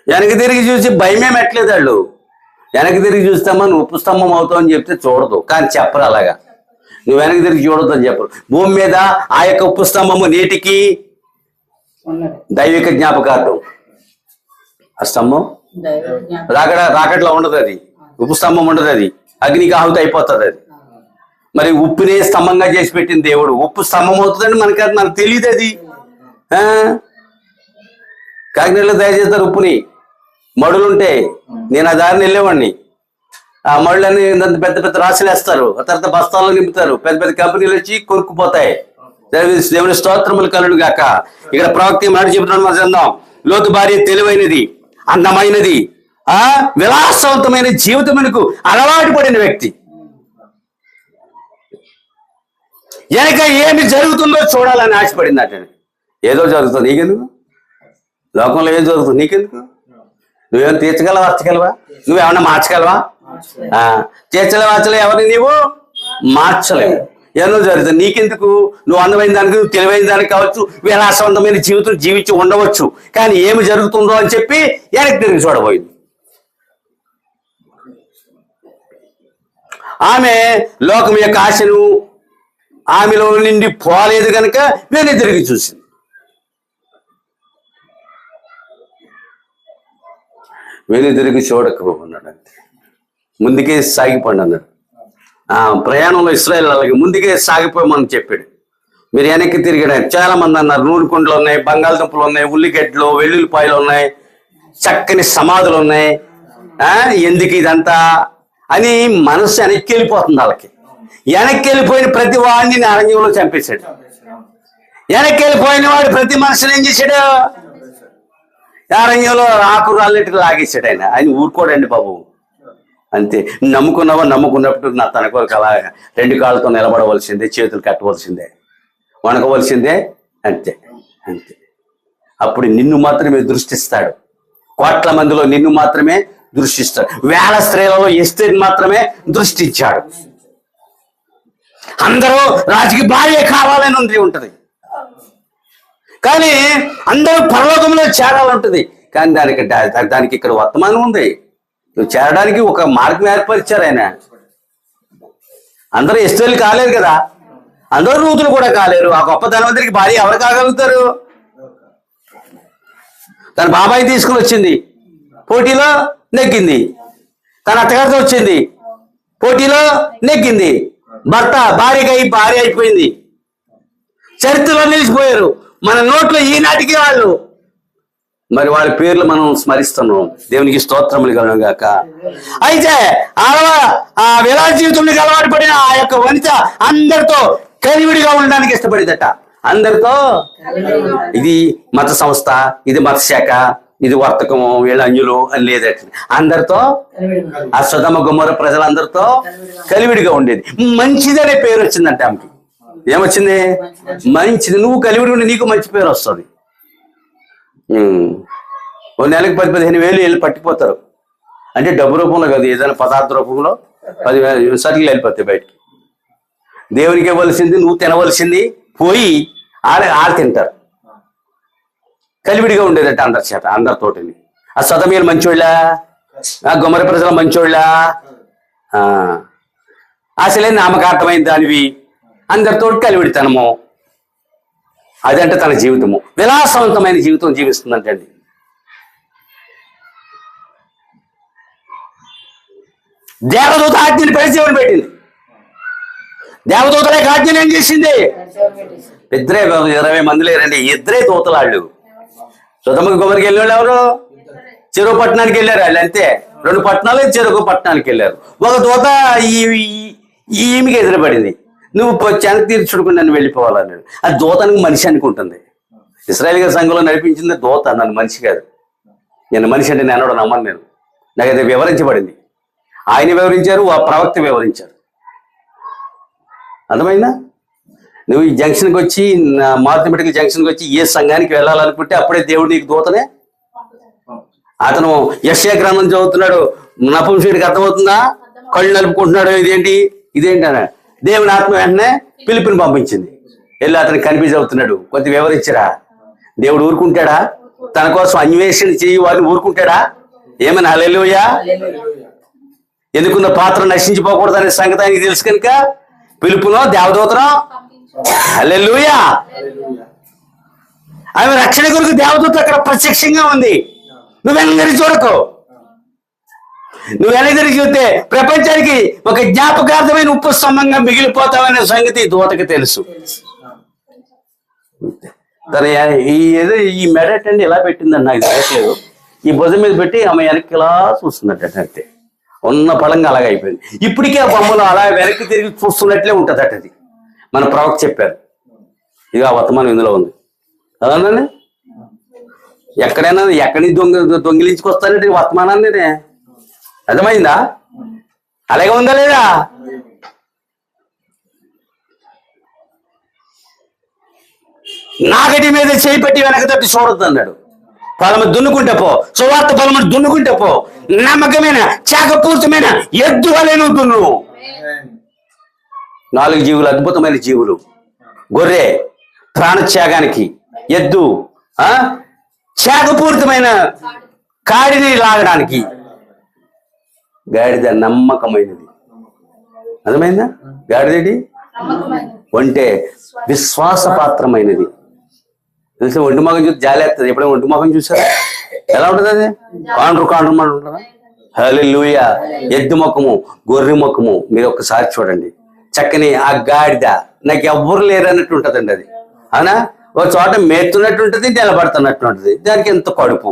వెనక్కి తిరిగి చూసి భయమే పెట్టలేదు వాళ్ళు. వెనక్కి తిరిగి చూస్తామా నువ్వు ఉప్పు స్తంభం అవుతావు అని చెప్తే చూడదు. కానీ చెప్పరు అలాగా, నువ్వు వెనక్కి తిరిగి చూడొద్దు అని చెప్పరు. భూమి మీద ఆ యొక్క ఉప్పు స్తంభము నేటికి దైవిక జ్ఞాపకార్థం. ఆ స్తంభం రాకట్లో ఉండదు. అది ఉప్పు స్తంభం ఉండదు. అది అగ్నికి ఆహుతి అయిపోతుంది. అది మరి ఉప్పునే స్తంభంగా చేసి పెట్టిన దేవుడు ఉప్పు స్తంభం అవుతుందని మనకు తెలియదు. అది కాకినాడలో తయారు చేస్తారు ఉప్పుని. మడులుంటే నేను ఆ దారిని వెళ్ళేవాడిని. ఆ మడులని పెద్ద పెద్ద రాశులు వేస్తారు, ఆ తర్వాత బస్తాల్లో నింపుతారు. పెద్ద పెద్ద కంపెనీలు వచ్చి కొనుక్కుపోతాయి. దేవుని స్తోత్రములు కలుడు గాక. ఇక్కడ ప్రవక్త మాట చెబుతున్నాడు. మనం చందాం. లోతు భార్య తెలివైనది, అందమైనది, విలాసవంతమైన జీవితమునకు అలవాటు పడిన వ్యక్తి. వెనక ఏమి జరుగుతుందో చూడాలని ఆశపడింది. అట ఏదో జరుగుతుంది, నీకెందుకు? లోకంలో ఏం జరుగుతుంది నీకెందుకు? నువ్వేమైనా తీర్చగలవా, మార్చగలవా? నువ్వేమన్నా మార్చగలవా? తీర్చలే ఎవరిని నీవు మార్చలేవు. ఎన్నో జరుగుతుంది, నీకెందుకు? నువ్వు అందమైన దానికి, నువ్వు తెలివైన దానికి కావచ్చు, విలాసవంతమైన జీవితం జీవించి ఉండవచ్చు. కానీ ఏమి జరుగుతుందో అని చెప్పి వెనక్కి తిరిగి చూడబోయింది. ఆమె లోకం యొక్క ఆశను ఆమెలో నిండి పోలేదు కనుక వెనక్కి తిరిగి చూసింది. వెనక్కి తిరిగి చూడకపోన్నాడు. అంతే, ముందుకే సాగిపోండి అన్నాడు. ప్రయాణంలో ఇశ్రాయేల్ వాళ్ళకి ముందుకే సాగిపోమని చెప్పాడు. మీరు వెనక్కి తిరిగాడు. చాలా మంది అన్నారు నూనెకుండలు ఉన్నాయి, బంగాళదుంపలు ఉన్నాయి, ఉల్లిగడ్డలు, వెల్లుల్లిపాయలు ఉన్నాయి, చక్కని సమాధులు ఉన్నాయి, ఎందుకు ఇదంతా అని మనసు వెనక్కి వెళ్ళిపోతుంది. వాళ్ళకి వెనక్కి వెళ్ళిపోయిన ప్రతి వాడిని అరణ్యంలో చంపేశాడు. వెనక్కి వెళ్ళిపోయిన వాడు ప్రతి మనుషులు ఏం చేశాడు? అరణ్యంలో ఆకురాళ్ళెట్టుకు లాగేశాడు. ఆయన ఊరుకోడండి బాబు. అంతే, నమ్ముకున్నావా? నమ్ముకున్నప్పుడు నా తన కొరకు అలా 2 కాళ్ళతో నిలబడవలసిందే, చేతులు కట్టవలసిందే, వణకవలసిందే. అంతే అంతే. అప్పుడు నిన్ను మాత్రమే దృష్టిస్తాడు. కోట్ల మందిలో నిన్ను మాత్రమే దృష్టిస్తాడు. వేల స్త్రీలలో ఎస్తేర్ని మాత్రమే దృష్టించాడు. అందరూ రాజుకి భార్య కావాలని ఉంటది, కానీ అందరూ పరలోకంలో చేరాలంటుంది. కానీ దానికి ఇక్కడ వర్తమానం ఉంది. నువ్వు చేరడానికి ఒక మార్గం ఏర్పరిచారు ఆయన. అందరూ ఎస్తేర్లు కాలేరు కదా, అందరూ రూతులు కూడా కాలేరు. ఆ గొప్ప ధనవంతుడికి భార్య ఎవరు కాగలుగుతారు? తన బాబాయ్ తీసుకుని వచ్చింది, పోటీలో నెగ్గింది. తన అత్తగారితో వచ్చింది, పోటీలో నెగ్గింది. భార్య అయిపోయింది. చరిత్రలో నిలిచిపోయారు. మన నోట్లో ఈనాటికి వాళ్ళు. మరి వాళ్ళ పేర్లు మనం స్మరిస్తున్నాం. దేవునికి స్తోత్రములు కలుగును గాక. అయితే ఆ విలాస జీవితంలోకి అలవాటు పడిన ఆ యొక్క వనిత అందరితో కలివిడిగా ఉండడానికి ఇష్టపడిందట. అందరితో, ఇది మత సంస్థ, ఇది మత శాఖ, ఇది వర్తకము, వీళ్ళ అంజులు అని లేదట. అందరితో, ఆ సొదమ గుమ్మర ప్రజలందరితో కలివిడిగా ఉండేది. మంచిదనే పేరు వచ్చిందంటే ఆమెకి. ఏమొచ్చింది? మంచిది. నువ్వు కలివిడి ఉండి నీకు మంచి పేరు వస్తుంది. ఓ నెలకి 10,000-15,000 వెళ్ళి పట్టిపోతారు. అంటే డబ్బు రూపంలో కాదు, ఏదైనా పదార్థ రూపంలో 10,000 సరుకులు వెళ్ళిపోతాయి బయటికి. దేవునికి ఇవ్వాల్సింది, నువ్వు తినవలసింది పోయి ఆడ తింటారు. కలివిడిగా ఉండేదట అందరి చేత, అందరితోటి. ఆ సదమీలు మంచోళ్ళ, ఆ గుమ్మరి ప్రజల మంచోళ్ళ, అసలే నామకార్థమైన దానివి, అందరితో కలివిడితనము. అదంటే తన జీవితము విలాసవంతమైన జీవితం జీవిస్తుందంటండి. దేవదూత ఆజ్ఞని పరిచయం పెట్టింది. దేవదూతలే ఆజ్ఞని ఏం చేసింది? ఇద్దరే, 20 మంది లేరండి, ఇద్దరే దూతలాళ్ళు. సుధమకి గుమ్మరికి వెళ్ళిన ఎవరు? చెరువు పట్టణానికి వెళ్ళారు వాళ్ళు, అంతే. 2 పట్టణాలు చెరువు పట్టణానికి వెళ్ళారు. ఒక దూత ఈమెకి ఎదురుపడింది. నువ్వు చెనక తీర్చుడుకుని నన్ను వెళ్ళిపోవాలన్నాడు. అది దూతానికి మనిషి అనుకుంటుంది. ఇశ్రాయేల్ గారి సంఘంలో నడిపించింది దూత, నన్ను మనిషి కాదు. నేను మనిషి అంటే నేను నమ్మను. నాకు అది వివరించబడింది. ఆయన వివరించారు, ఆ ప్రవక్త వివరించారు. అర్థమైందా? నువ్వు ఈ జంక్షన్కి వచ్చి, మారుతి మెడికల్ జంక్షన్కి వచ్చి ఏ సంఘానికి వెళ్ళాలనుకుంటే అప్పుడే దేవుడు నీకు దూతనే. అతను యెషయా గ్రంథం చదువుతున్నాడు, నపుంసకుడికి అర్థమవుతుందా? కళ్ళు నలుపుకుంటున్నాడు. ఇదేంటి అన్నాడు. దేవుని ఆత్మ వెంటనే పిలుపుని పంపించింది. వెళ్ళి అతనికి కనిపించి అవుతున్నాడు. కొద్ది వివరించరా. దేవుడు ఊరుకుంటాడా? తన కోసం అన్వేషణ చేయి వారిని ఊరుకుంటాడా? ఏమని హల్లెలూయా. ఎందుకున్న పాత్ర నశించిపోకూడదు అనే సంగతి ఆయనకి తెలుసు కనుక పిలుపునో దేవదూతనో, హల్లెలూయా. ఆమె రక్షణ కొరకు దేవదూత అక్కడ ప్రత్యక్షంగా ఉంది. నువ్వెందరి చూడకు. నువ్వు వెనదిరి చూస్తే ప్రపంచానికి ఒక జ్ఞాపకార్థమైన ఉప్పు స్తంభంగా మిగిలిపోతావనే సంగతి దూతకి తెలుసు. తన ఈ మెడటండి ఇలా పెట్టిందని నాకు తెలియట్లేదు. ఈ భుజం మీద పెట్టి ఆమె వెనక్కి ఇలా చూస్తున్నట్టు, అంతే. ఉన్న పలంగా అలాగే అయిపోయింది. ఇప్పటికే ఆ బొమ్మలు అలా వెనక్కి తిరిగి చూస్తున్నట్లే ఉంటుంది అట. అది మన ప్రవక్త చెప్పారు. ఇక ఆ వర్తమానం ఇందులో ఉంది. అదనండి, ఎక్కడైనా ఎక్కడి దొంగిలించుకొస్తానంటే వర్తమానాన్ని. అర్థమైందా? అలాగే ఉందా లేదా? నాగటి మీద చేయి పెట్టి వెనక తప్పి చూడొద్దు అన్నాడు. పొలము దున్నుకుంటే పో, సువార్త పొలము దున్నుకుంటే పో. నమ్మకమైన చాకపూర్తమైన ఎద్దు వలె నువ్వు దున్ను. 4 జీవులు, అద్భుతమైన జీవులు. గొర్రె ప్రాణత్యాగానికి, ఎద్దు చాకపూరితమైన కాడిని లాగడానికి, గాడిద నమ్మకమైనది. అర్థమైందా? గాడిదేటి ఒంటే విశ్వాసపాత్రమైనది. తెలిసి ఒంటి మొఖం చూసి జాలేస్తుంది. ఎప్పుడైనా ఒంటి మొఖం చూసారా? ఎలా ఉంటుంది అది? కాండ్రు మాట ఉంటుందా? హల్లెలూయా. ఎద్దు ముఖము, గొర్రె ముఖము మీరు ఒక్కసారి చూడండి. చక్కని ఆ గాడిద నాకు ఎవ్వరు లేరు అన్నట్టు ఉంటుందండి. అది అవునా? ఒక చోట మేస్తున్నట్టు ఉంటుంది, నిలబడుతున్నట్టు ఉంటుంది. దానికి ఎంత కడుపు,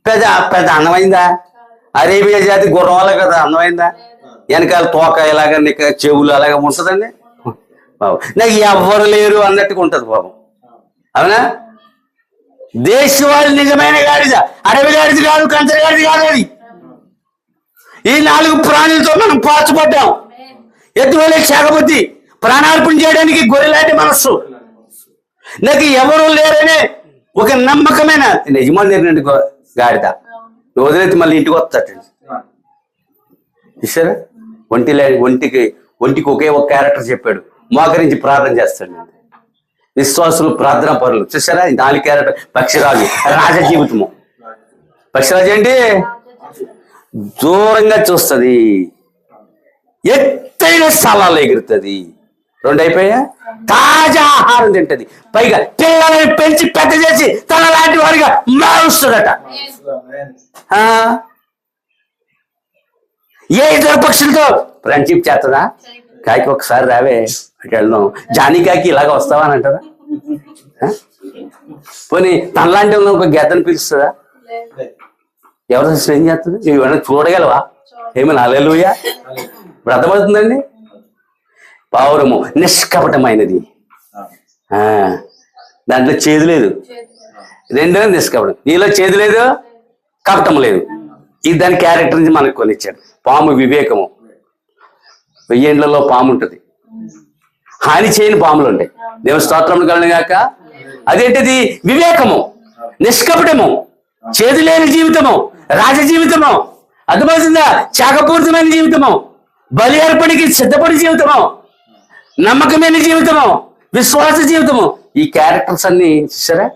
పెద్ద అందమైందా? అరేబియా జాతి గుర్రం వల్ల కదా అందమైందా? వెనకాల తోక ఇలాగ చెవులు అలాగే ఉంటుందండి. బాబు నాకు ఎవ్వరు లేరు అన్నట్టుగా ఉంటుంది బాబు. అవునా? దేశవాళి నిజమైన గాడిద, అడవి గాడిది కాదు, కంచర గాడిది కాదు. అది ఈ 4 ప్రాణులతో మనం పాల్చబడ్డాం. ఎత్తువలే శాఖబుద్ధి, ప్రాణార్పణ చేయడానికి గొర్రెలాంటి మనస్సు. నాకు ఎవరు లేరనే ఒక నమ్మకమైన యజమాని గాడిద. వదిలేసి మళ్ళీ ఇంటికి వస్తాడు. చూసారా? ఒంటికి ఒకే ఒక క్యారెక్టర్ చెప్పాడు. మోకరించి ప్రార్థన చేస్తాడు. విశ్వాసులు, ప్రార్థన పరులు. చూసారా? 4 క్యారెక్టర్. పక్షిరాజు, రాజ జీవితము. పక్షిరాజు ఏంటి? దూరంగా చూస్తుంది, ఎత్తైన స్థలాలు ఎగురుతుంది. 2 అయిపోయా. తాజా ఆహారం తింటది, పైగా పిల్లల్ని పెంచి పెద్ద చేసి తన లాంటి వాడిగా మారుస్తుందట. ఏ ఇతర పక్షులతో ఫ్రెండ్షిప్ చేస్తుందా? కాకి ఒకసారి రావే అటు వెళ్దాం, జానీకాకి ఇలాగ వస్తావా అని అంటారా? పోనీ తనలాంటి ఒక గెద్దను పిలుస్తుందా? ఎవరు స్నేహం చేస్తుంది? నువ్వు ఏమైనా చూడగలవా? ఏమైనా హల్లెలూయా. ఇప్పుడు అర్థమవుతుందండి. పావురము నిష్కపటమైనది, దాంట్లో చేదు లేదు. రెండో నిష్కపటం, నీలో చేదు లేదు, కపటం లేదు. ఇది దాని క్యారెక్టర్ నుంచి మనకు కొనిచ్చాడు. పాము వివేకము, 1000 ఏళ్లలో పాము ఉంటుంది, హాని చేయని పాములు ఉంటాయి. దేవుని స్తోత్రములు కలుగును గాక. అదేంటిది? వివేకము, నిష్కపటము, చేదు లేని జీవితము, రాజ జీవితము. అర్థమవుతుందా? త్యాగపూరితమైన జీవితము, బలి అర్పణకి సిద్ధపడి జీవితము, నమ్మకమైన జీవితము, విశ్వాస జీవితము. ఈ క్యారెక్టర్స్ అన్ని చూసారా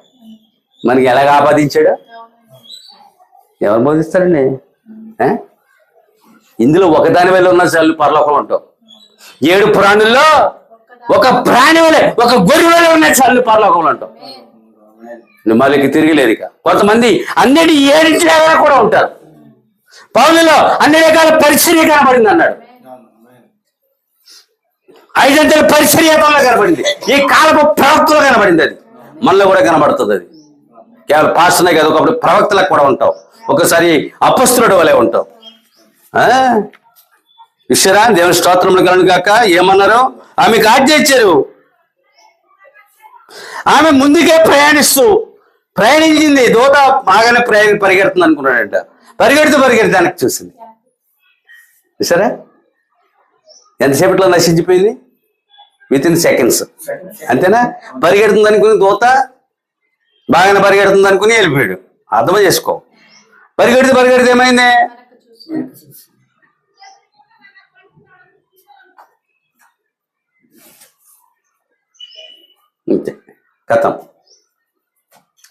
మనకి ఎలాగ ఆపాదించాడు? ఎవరు బోధిస్తారండి? ఇందులో ఒకదాని వల్ల ఉన్న చాలు పరలోకంలో ఉంటావు. 7 ప్రాణుల్లో ఒక ప్రాణి వలె, ఒక గొర్రె వలె ఉన్న చాలు పరలోకంలో ఉంటావు. మళ్ళీ తిరిగిలేదు. ఇక కొంతమంది అన్నిటి 7 కూడా ఉంటారు. పౌలులో అన్ని రకాల పరిచర్య కనబడింది అన్నాడు. 5 అంచెల పరిచర్యతంలో కనబడింది. ఈ కాలపు ప్రవక్తలో కనబడింది. అది మనలో కూడా కనబడుతుంది. అది కేవలం పాస్టర్నే కాదు, ఒకప్పుడు ప్రవక్తలకు కూడా ఉంటావు, ఒకసారి అపొస్తలుడు వలె ఉంటావు. విశ్వరా దేవుని స్తోత్రములు కలుగును గాక. ఏమన్నారు? ఆమెకు ఆజ్ఞ ఇచ్చారు. ఆమె ముందుకే ప్రయాణించింది. దూత బాగానే పరిగెడుతుంది అనుకున్నాడంట. పరిగెడుతూ దానికి చూసింది. చూసారా ఎంతసేపట్లో నశించిపోయింది? Within seconds. అంతేనా? పరిగెడుతుంది అనుకుని దూత బాగానే పరిగెడుతుంది అనుకుని వెళ్ళిపోయాడు. అర్థం చేసుకో. పరిగెడితే ఏమైంది? అంతే, కథం.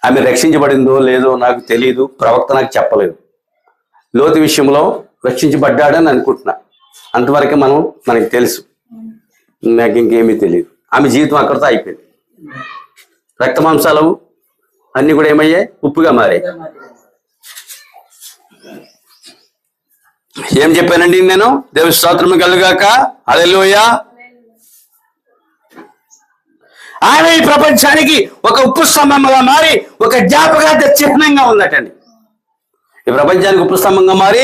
ఆమె రక్షించబడిందో లేదో నాకు తెలియదు, ప్రవక్త నాకు చెప్పలేదు. లోతు విషయంలో రక్షించబడ్డాడని అనుకుంటున్నా. అంతవరకే మనకి తెలుసు, నాకు ఇంకేమీ తెలియదు. ఆమె జీవితం అక్కడితో అయిపోయింది. రక్త మాంసాలు అన్ని కూడా ఏమయ్యాయి? ఉప్పుగా మారాయి. ఏం చెప్పానండి నేను? దేవుని స్తోత్రము కలుగాక. హల్లెలూయా. ఆమె ఈ ప్రపంచానికి ఒక ఉప్పు స్తంభంగా మారి ఒక జ్ఞాపకార్థ చిహ్నంగా ఉందటండి. ఈ ప్రపంచానికి ఉప్పు స్తంభంగా మారి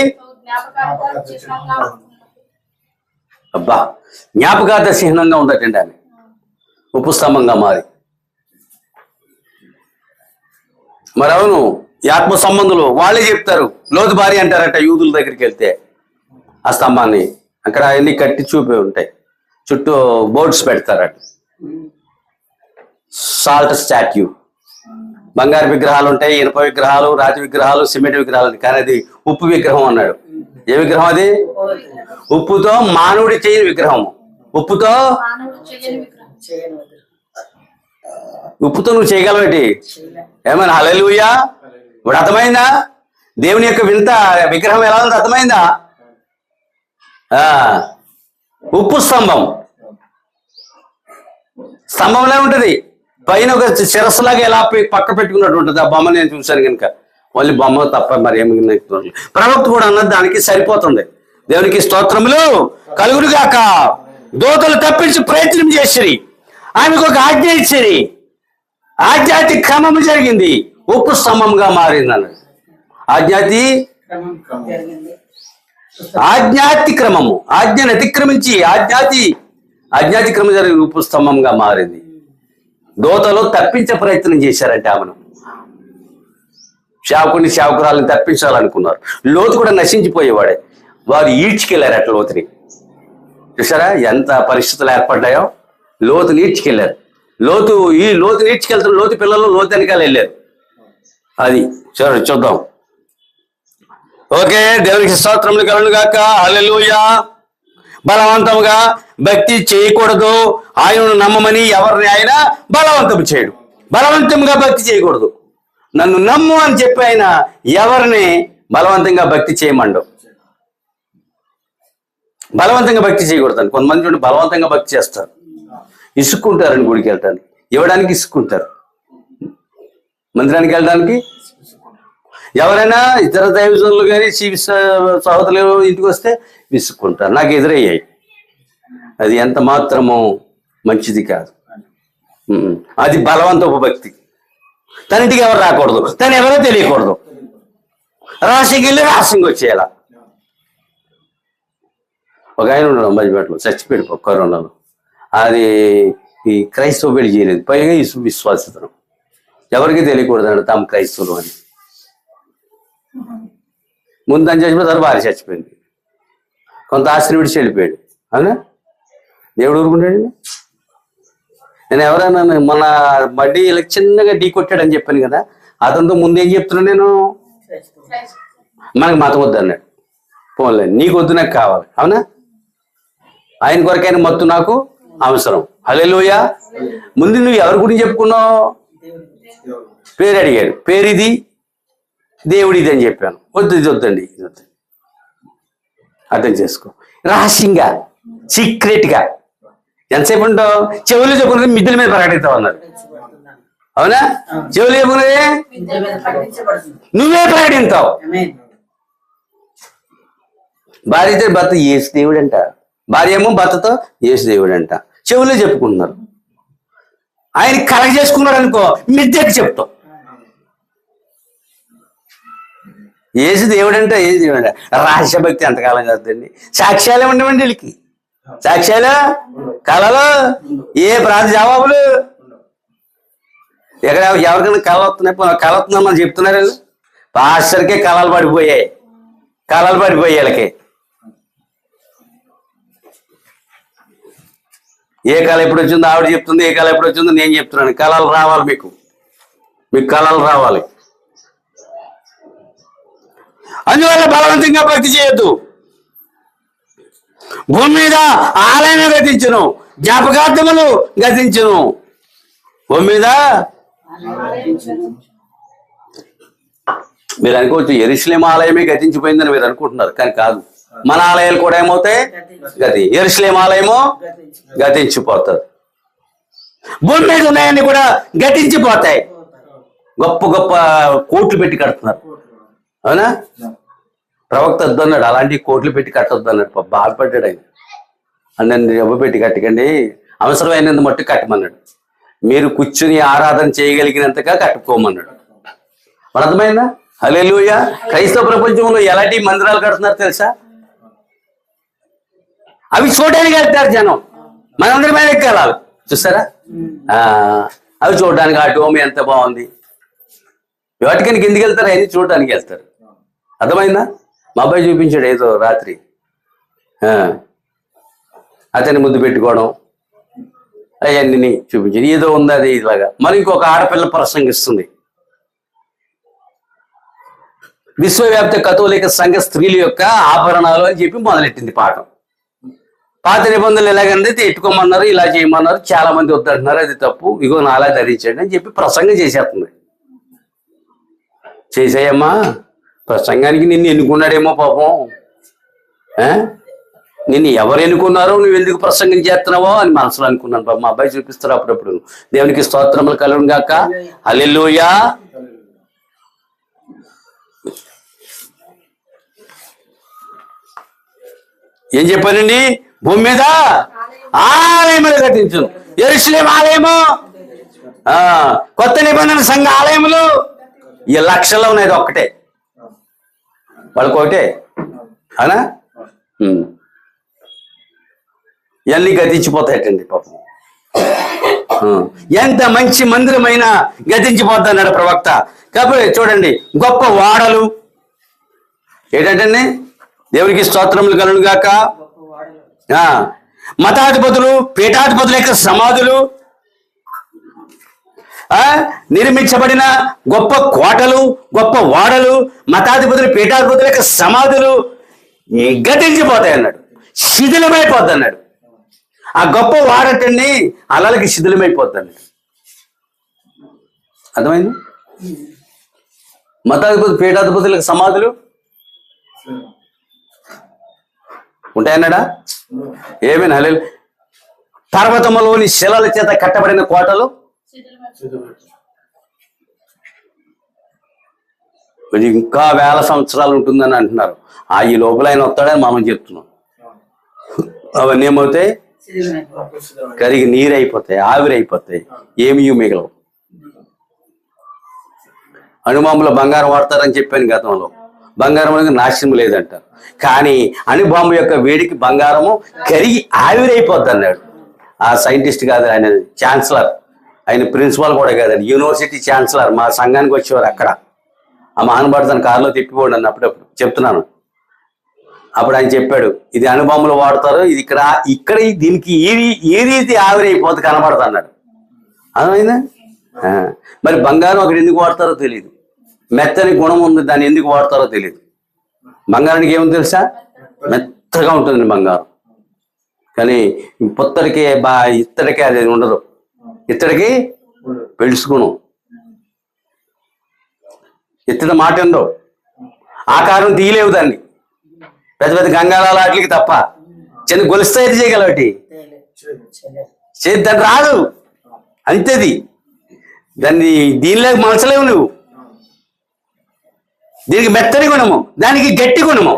జ్ఞాపకార్థ చిహ్నంగా ఉందటండి. ఆమె ఉప్పు స్తంభంగా మారి. మరి అవును, ఈ ఆత్మ సంబంధులు వాళ్ళే చెప్తారు. లోతు భార్య అంటారట యూదుల దగ్గరికి వెళ్తే. ఆ స్తంభాన్ని అక్కడ అన్ని కట్టి చూపే ఉంటాయి, చుట్టూ బోర్డ్స్ పెడతారట. సాల్ట్ స్టాట్యూ, బంగారు విగ్రహాలు ఉంటాయి, ఇనుప విగ్రహాలు, రాతి విగ్రహాలు, సిమెంట్ విగ్రహాలు. కానీ అది ఉప్పు విగ్రహం అన్నాడు. ఏ విగ్రహం అది? ఉప్పుతో మానవుడి చేయని విగ్రహం. ఉప్పుతో నువ్వు చేయగలవేటి? ఏమైనా? హల్లెలూయా. ఇప్పుడు అర్థమైందా? దేవుని యొక్క వింత విగ్రహం ఎలా ఉందో అర్థమైందా? ఉప్పు స్తంభంలో ఉంటది. పైన ఒక శిరస్సులాగా ఎలా పక్క పెట్టుకున్నట్టు ఉంటుంది. ఆ బొమ్మ నేను చూశాను కనుక. మళ్ళీ బొమ్మ తప్ప మరి ఏమి ప్రవక్త కూడా అన్నది దానికి సరిపోతుంది. దేవునికి స్తోత్రములు కలుగును గాక. దూతలు తప్పించి ప్రయత్నం చేసిరి, ఆమెకు ఒక ఆజ్ఞ ఇచ్చిరి. ఆజ్ఞాతి క్రమము జరిగింది, ఉప్పు స్తంభంగా మారింది అన్నది. ఆజ్ఞాతి క్రమము, ఆజ్ఞను అతిక్రమించి ఆజ్ఞాతి క్రమం జరిగి ఉప్పు స్తంభంగా మారింది. దూతలు తప్పించే ప్రయత్నం చేశారంటే ఆమెను. సేవకురాలను తప్పించాలనుకున్నారు. లోతు కూడా నశించిపోయేవాడే. వారు ఈడ్చుకెళ్లారు అట్లా లోతుని. చూసారా ఎంత పరిస్థితులు ఏర్పడ్డాయో? లోతుని ఈడ్చుకెళ్లారు. లోతు ఈడ్చుకెళ్తారు. లోతు పిల్లలు లోతు వెనకాల వెళ్ళారు. అది చూద్దాం. ఓకే, దేవునికి స్తోత్రములు కలుగును గాక. హల్లెలూయా. బలవంతముగా భక్తి చేయకూడదు. ఆయనను నమ్మమని ఎవరిని ఆయన బలవంతం చేయడు. బలవంతంగా భక్తి చేయకూడదు. నన్ను నమ్ము అని చెప్పి ఆయన ఎవరిని బలవంతంగా భక్తి చేయమండు. బలవంతంగా భక్తి చేయకూడదు. కొంతమంది బలవంతంగా భక్తి చేస్తారు. ఇసుక్కుంటారని గుడికి వెళ్ళటానికి, ఇవ్వడానికి ఇసుక్కుంటారు. మందిరానికి వెళ్ళడానికి ఎవరైనా ఇతర దైవజనులు కానీ సహోదరులు ఇంటికి వస్తే విసుక్కుంటారు. నాకు ఎదురయ్యాయి. అది ఎంత మాత్రమో మంచిది కాదు. అది బలవంతపు భక్తి. తన ఇంటికి ఎవరు రాకూడదు, తను ఎవరో తెలియకూడదు. రహస్యంగా వెళ్ళి రహస్యంగా వచ్చేయాల. ఒక ఆయన ఉన్నాడు మధ్యపేటలో, చచ్చిపోయాడు కరోనాలో. అది ఈ క్రైస్తవ పెళ్లి చేయలేదు, పైగా విశ్వాసితనం. ఎవరికి తెలియకూడదు అండి తాము క్రైస్తవులు అని. ముందు అని చచ్చిపోతారు, భార్య చచ్చిపోయింది, కొంత ఆస్తిని విడిచి వెళ్ళిపోయాడు. అవునా? దేవుడు ఊరుకుంటాడు. నేను ఎవరైనా మన బడ్డీ ఇలా చిన్నగా ఢీ కొట్టాడని చెప్పాను కదా, అతనితో ముందేం చెప్తున్నా నేను, మనకు మతం వద్దు అన్నాడు. పోన్లే, నీకు వద్దు నాకు కావాలి. అవునా? ఆయన కొరకైన మత్తు నాకు అవసరం. హల్లెలూయా. ముందు నువ్వు ఎవరి గురించి చెప్పుకున్నావు? పేరు అడిగాడు. పేరు ఇది, దేవుడు ఇది అని చెప్పాను. వద్దు, ఇది వద్దండి, ఇది వద్దు. అర్థం చేసుకో. రహస్యంగా, సీక్రెట్గా ఎంతసేపు ఉంటావు? చెవులు చెప్పుకున్నది మిద్దెల మీద ప్రకటిస్తావు అన్నారు. అవునా? చెవులు చెప్పుకున్నది నువ్వే ప్రకటిస్తావు. భార్యతో భర్త యేసు దేవుడు అంట, భార్య ఏమో భర్తతో యేసు దేవుడు అంట. చెవులే చెప్పుకుంటున్నారు. ఆయన కలగ చేసుకున్నాడు అనుకో, మిద్దెకి చెప్తావు యేసు దేవుడు అంట, యేసు దేవుడు అంట. రహస్య భక్తి ఎంతకాలం కదండి. సాక్ష్యాలే ఉండవండి వీళ్ళకి. సాక్ష్యాలు, కళలు, ఏ ప్రాంత జవాబులు. ఎక్కడ ఎవరికైనా కళ వస్తున్నాయి, కళ వస్తుందని మనం చెప్తున్నారు. వీళ్ళు పాస్టర్కే కళలు పడిపోయాయి, కళలు పడిపోయాయి వీళ్ళకి. ఏ కళ ఎప్పుడు వచ్చిందో ఆవిడ చెప్తుంది, ఏ కళ ఎప్పుడు వచ్చిందో నేను చెప్తున్నాను. కళలు రావాలి మీకు, మీకు కళలు రావాలి. అందువల్ల బలవంతంగా భక్తి చేయొద్దు. భూమి మీద ఆలయమే గతించును, జ్ఞాపకార్థములు గతించును. భూమి మీద మీరు అనుకోవచ్చు యెరూషలేము ఆలయమే గతించిపోయిందని మీరు అనుకుంటున్నారు, కానీ కాదు. మన ఆలయాలు కూడా ఏమవుతాయి? యెరూషలేము ఆలయము గతించిపోతుంది. భూమి మీద ఉన్నాయన్నీ కూడా గతించిపోతాయి. గొప్ప గొప్ప కోట్లు పెట్టి కడుతున్నారు. అవునా? ప్రవక్త వద్దన్నాడు, అలాంటి కోట్లు పెట్టి కట్టొద్దు అన్నాడు. బాధపడ్డాడు ఆయన. అన్నీ డబ్బు పెట్టి కట్టకండి, అవసరమైనంత మట్టు కట్టమన్నాడు. మీరు కూర్చుని ఆరాధన చేయగలిగినంతగా కట్టుకోమన్నాడు. మన అర్థమైందా? హల్లెలూయా. క్రైస్తవ ప్రపంచంలో ఎలాంటి మందిరాలు కడుతున్నారు తెలుసా? అవి చూడడానికి వెళ్తారు జనం, మనందరి మీద ఎక్కాలి. చూస్తారా? అవి చూడడానికి ఆ డోమ్ ఎంత బాగుంది, వాటికని కిందికి వెళ్తారు, అవన్నీ చూడడానికి వెళ్తారు. అర్థమైందా? మా అబ్బాయి చూపించాడు ఏదో రాత్రి, అతన్ని ముద్దు పెట్టుకోవడం అవన్నీ చూపించాడు. ఏదో ఉంది అది ఇలాగా. మరి ఇంకొక ఆడపిల్ల ప్రసంగిస్తుంది. విశ్వవ్యాప్త కథోలిక సంఘ స్త్రీల యొక్క ఆభరణాలు అని చెప్పి మొదలెట్టింది పాఠం. పాత నిబంధనలు ఎలాగంటే ఎట్టుకోమన్నారు, ఇలా చేయమన్నారు, చాలా మంది వద్దంటున్నారు, అది తప్పు, ఇగో నాలా ధరించండి అని చెప్పి ప్రసంగం చేసేస్తుంది. చేసాయమ్మా, ప్రసంగానికి నిన్ను ఎన్నుకున్నాడేమో పాపం. నిన్ను ఎవరు ఎన్నుకున్నారో, నువ్వు ఎందుకు ప్రసంగం చేస్తున్నావో అని మనసులో అనుకున్నాను. పాపం మా అబ్బాయి చూపిస్తారు అప్పుడప్పుడు. దేవునికి స్తోత్రములు కలుగును గాక. హల్లెలూయా. ఏం చెప్పానండి? భూమి మీద ఆలయములు కట్టించును, యెరూషలేము ఆలయము, కొత్త నిబంధన సంఘ ఆలయములు ఈ లక్షల్లో ఉన్నాయి. ఒక్కటే, వాళ్ళకి ఒకటే. అవునా? ఇవన్నీ గతించిపోతాయటండి పాపం. ఎంత మంచి మందిరమైనా గతించిపోతా అన్నాడు ప్రవక్త. కాబట్టి చూడండి, గొప్ప వాడలు ఏంటంటే దేవునికి స్తోత్రములు కలుగును గాక. మతాధిపతులు, పీఠాధిపతుల యొక్క సమాధులు, నిర్మించబడిన గొప్ప కోటలు, గొప్ప వాడలు, మతాధిపతులు, పీఠాధిపతుల యొక్క సమాధులు గతించిపోతాయి అన్నాడు, శిథిలమైపోద్ది అన్నాడు. ఆ గొప్ప వాడటండి అలలకి శిథిలమైపోద్ది అన్నాడు. అర్థమైంది? మతాధిపతులు, పీఠాధిపతులకు సమాధులు ఉంటాయన్నాడా? ఏమైనా హల్లెలూయా. పర్వతములోని శిలల చేత కట్టబడిన కోటలు ఇంకా వేల సంవత్సరాలు ఉంటుందని అంటున్నారు. ఈ లోపల ఆయన వస్తాడని మనం చెప్తున్నాం. అవన్నీ ఏమవుతాయి? కరిగి నీరైపోతాయి, ఆవిరైపోతాయి, ఏమీ మిగలవు. అణుబాంబులో బంగారం వాడతారని చెప్పాను గతంలో. బంగారం అనేది నాశనం లేదంట. కానీ అణుబాంబు యొక్క వేడికి బంగారము కరిగి ఆవిరైపోద్ది అన్నాడు. ఆ సైంటిస్ట్ కాదు, ఆయన ఛాన్సలర్, ఆయన ప్రిన్సిపాల్ కూడా కాదండి, యూనివర్సిటీ ఛాన్సలర్. మా సంఘానికి వచ్చేవారు. అక్కడ ఆ మహానుభావుడు తన కారులో తిప్పిపోండి అని అప్పుడప్పుడు చెప్తున్నాను. అప్పుడు ఆయన చెప్పాడు, ఇది అణుబాంబులు వాడతారు, ఇది ఇక్కడ దీనికి ఈ రీతి ఆవిరైపోతే కనబడతా అన్నాడు. అర్థమైందా? మరి బంగారం అక్కడ ఎందుకు వాడతారో తెలియదు. మెత్తని గుణం ఉంది, దాన్ని ఎందుకు వాడతారో తెలియదు. బంగారానికి ఏముంది తెలుసా? మెత్తగా ఉంటుంది బంగారం. కానీ పొత్తడికి ఇత్తడికి అది ఉండదు. ఇత్తడికి పెలుసుకును, ఇత్తడి మాట ఉందో ఆకారం తీయలేవు దాన్ని. పెద్ద పెద్ద గంగాళాల వాటికి తప్ప చిన్న గొలుస్తా అయితే చేయగలవాటి దాన్ని రాదు. అంతేది, దాన్ని దీనిలోకి మలచలేవు నువ్వు. దీనికి మెత్తని గుణము, దానికి గట్టి గుణము.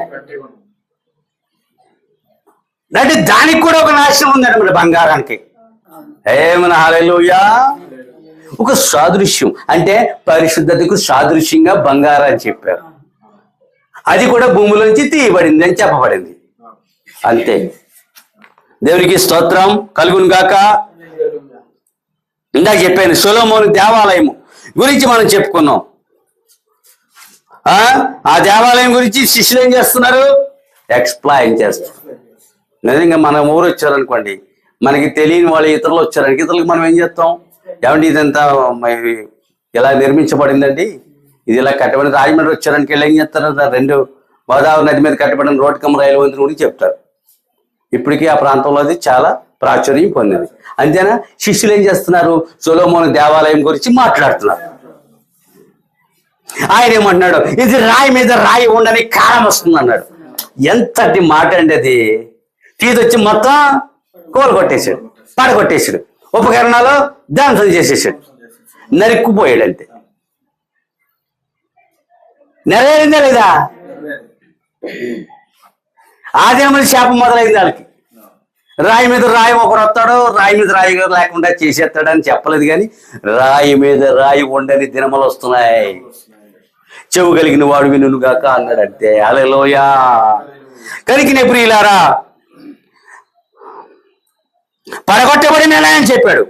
అంటే దానికి కూడా ఒక నాశనం ఉందన్నమాట బంగారానికి. ఏమన్నా హల్లెలూయా. ఒక సాదృశ్యం అంటే పరిశుద్ధతకు సాదృశ్యంగా బంగారం అని చెప్పారు. అది కూడా భూమిలోంచి తీయబడింది అని చెప్పబడింది. అంతే. దేవునికి స్తోత్రం కలుగును గాక. ఇందాక చెప్పాను సొలొమోను దేవాలయం గురించి మనం చెప్పుకున్నాం. ఆ దేవాలయం గురించి శిష్యులు ఏం చేస్తున్నారు? ఎక్స్ప్లెయిన్ చేస్తున్నారు. నిజంగా మన ఊరు వచ్చారనుకోండి, మనకి తెలియని వాళ్ళు ఇతరులు వచ్చారనుకో, ఇతరులకు మనం ఏం చేస్తాం? ఏమంటే ఇదంతా ఇలా నిర్మించబడిందండి, ఇది ఇలా కట్టబడి. రాజమండ్రి వచ్చారనికి వీళ్ళు ఏం చేస్తారు? 2 గోదావరి నది మీద కట్టబడిన రోడ్డు కమ్మ రైలు వంతెన గురించి చెప్తారు. ఇప్పటికీ ఆ ప్రాంతంలో అది చాలా ప్రాచుర్యం పొందింది. అంతేనా? శిష్యులు ఏం చేస్తున్నారు? సొలొమోను దేవాలయం గురించి మాట్లాడుతున్నారు. ఆయన ఏమంటున్నాడు? ఇది రాయి మీద రాయి ఉండని కాలం వస్తుంది అన్నాడు. ఎంతటి మాట అండి అది! తీదొచ్చి మొత్తం కోలుకొట్టేశాడు, పడగొట్టేశాడు, ఉపకరణాలు ధ్వంసం చేసేసాడు, నరుక్కుపోయాడు. అంతే. నెరవేరిందా లేదా? ఆ దినమున శాపం మొదలైంది వాళ్ళకి. రాయి మీద రాయి ఒకడు వస్తాడు, రాయి మీద రాయి లేకుండా చేసేస్తాడని చెప్పలేదు, కానీ రాయి మీద రాయి ఉండని దినములు వస్తున్నాయి. చెవు కలిగిన వాడు వినును గాక అన్నాడు. అంతే. హల్లెలూయా. కలిగిన ప్రియులారా, పడగొట్టబడిన అని చెప్పాడు.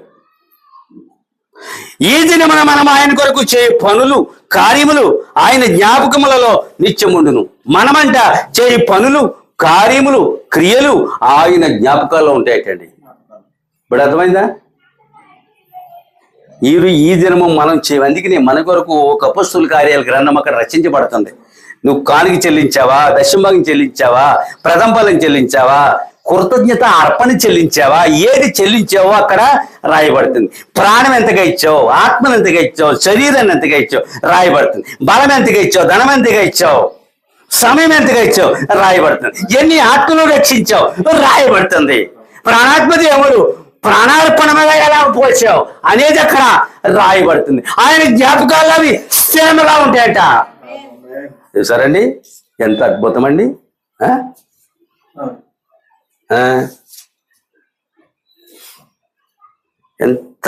ఈ దినమున మనం ఆయన కొరకు చేయ పనులు కార్యములు ఆయన జ్ఞాపకములలో నిత్యముండును. మనమంట చేయ పనులు కార్యములు క్రియలు ఆయన జ్ఞాపకాల్లో ఉంటాయటండి. ఇప్పుడు అర్థమైందా? ఈ దినము మనం అందుకనే మన కొరకు ఒక అపొస్తలుల కార్యాల గ్రంథం అక్కడ రచించబడుతుంది. నువ్వు కానుక చెల్లించావా, దశమభాగం చెల్లించావా, ప్రథమ ఫలం చెల్లించావా, కృతజ్ఞత అర్పణ చెల్లించావా, ఏది చెల్లించావో అక్కడ రాయబడుతుంది. ప్రాణం ఎంతగా ఇచ్చావు, ఆత్మను ఎంతగా ఇచ్చావు, శరీరాన్ని ఎంతగా ఇచ్చావు రాయబడుతుంది. బలం ఎంతగా ఇచ్చావు, ధనం ఎంతగా ఇచ్చావు, సమయం ఎంతగా ఇచ్చావు రాయబడుతుంది. ఎన్ని ఆత్మలు రక్షించావు రాయబడుతుంది. ప్రాణాత్మ దేవుడు ప్రాణార్పణ మీద ఎలా పోసావు అనేది అక్కడ రాయబడుతుంది. ఆయన జ్ఞాపకాలు అవి స్థిరంగా ఉంటాయట. చూసారండి ఎంత అద్భుతం అండి. ఎంత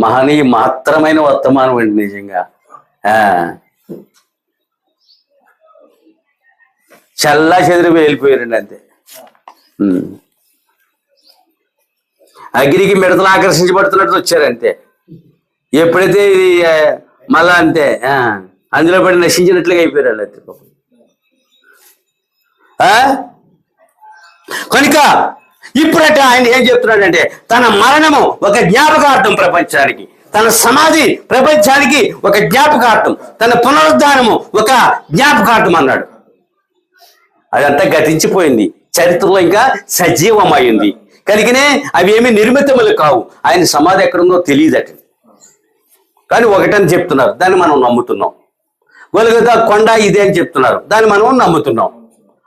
మహనీయ మాత్రమైన వర్తమానం అండి నిజంగా. చల్లా చెదిరి వెళ్ళిపోయారండి. అంతే. అగ్నికి మిడతలు ఆకర్షించబడుతున్నట్టు వచ్చారు. అంతే. ఎప్పుడైతే ఇది మళ్ళా అంతే అందులో పడి నశించినట్లుగా అయిపోయారు. అంతే. కనుక ఇప్పుడంటే ఆయన ఏం చెప్తున్నాడంటే తన మరణము ఒక జ్ఞాపకార్థం ప్రపంచానికి, తన సమాధి ప్రపంచానికి ఒక జ్ఞాపకార్థం, తన పునరుద్ధానము ఒక జ్ఞాపకార్థం అన్నాడు. అదంతా గతించిపోయింది, చరిత్రలో ఇంకా సజీవమైంది. కనుకనే అవి ఏమీ నిర్మితములు కావు. ఆయన సమాధి ఎక్కడుందో తెలియదట, కానీ ఒకటని చెప్తున్నారు, దాన్ని మనం నమ్ముతున్నాం. గొలగొతా కొండ ఇదే అని చెప్తున్నారు, దాన్ని మనం నమ్ముతున్నాం.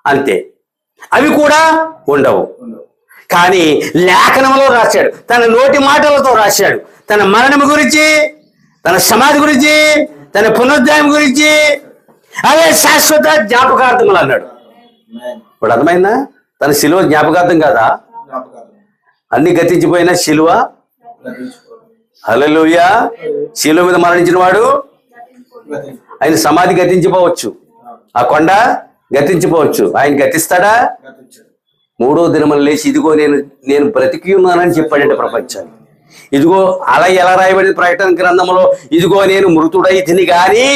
అంతే. అవి కూడా ఉండవు. కానీ లేఖనంలో రాశాడు, తన నోటి మాటలతో రాశాడు. తన మరణం గురించి, తన సమాధి గురించి, తన పునరుద్ధానం గురించి, అవే శాశ్వత జ్ఞాపకార్థములు అన్నాడు. ఇప్పుడు అర్థమైందా? తన శిలువ జ్ఞాపకార్థం కాదా? అన్ని గతించిపోయిన శిలువ, హల్లెలూయా, శిలువ మీద మరణించిన వాడు ఆయన సమాధి గతించిపోవచ్చు, ఆ కొండ గతించిపోవచ్చు, ఆయన గతిస్తాడా? మూడో దినమున లేచి ఇదిగో నేను బ్రతికి ఉన్నానని చెప్పాడంటే ప్రపంచాన్ని. ఇదిగో అలా ఎలా రాయబడింది ప్రకటన గ్రంథంలో, ఇదిగో నేను మృతుడైతిని గాని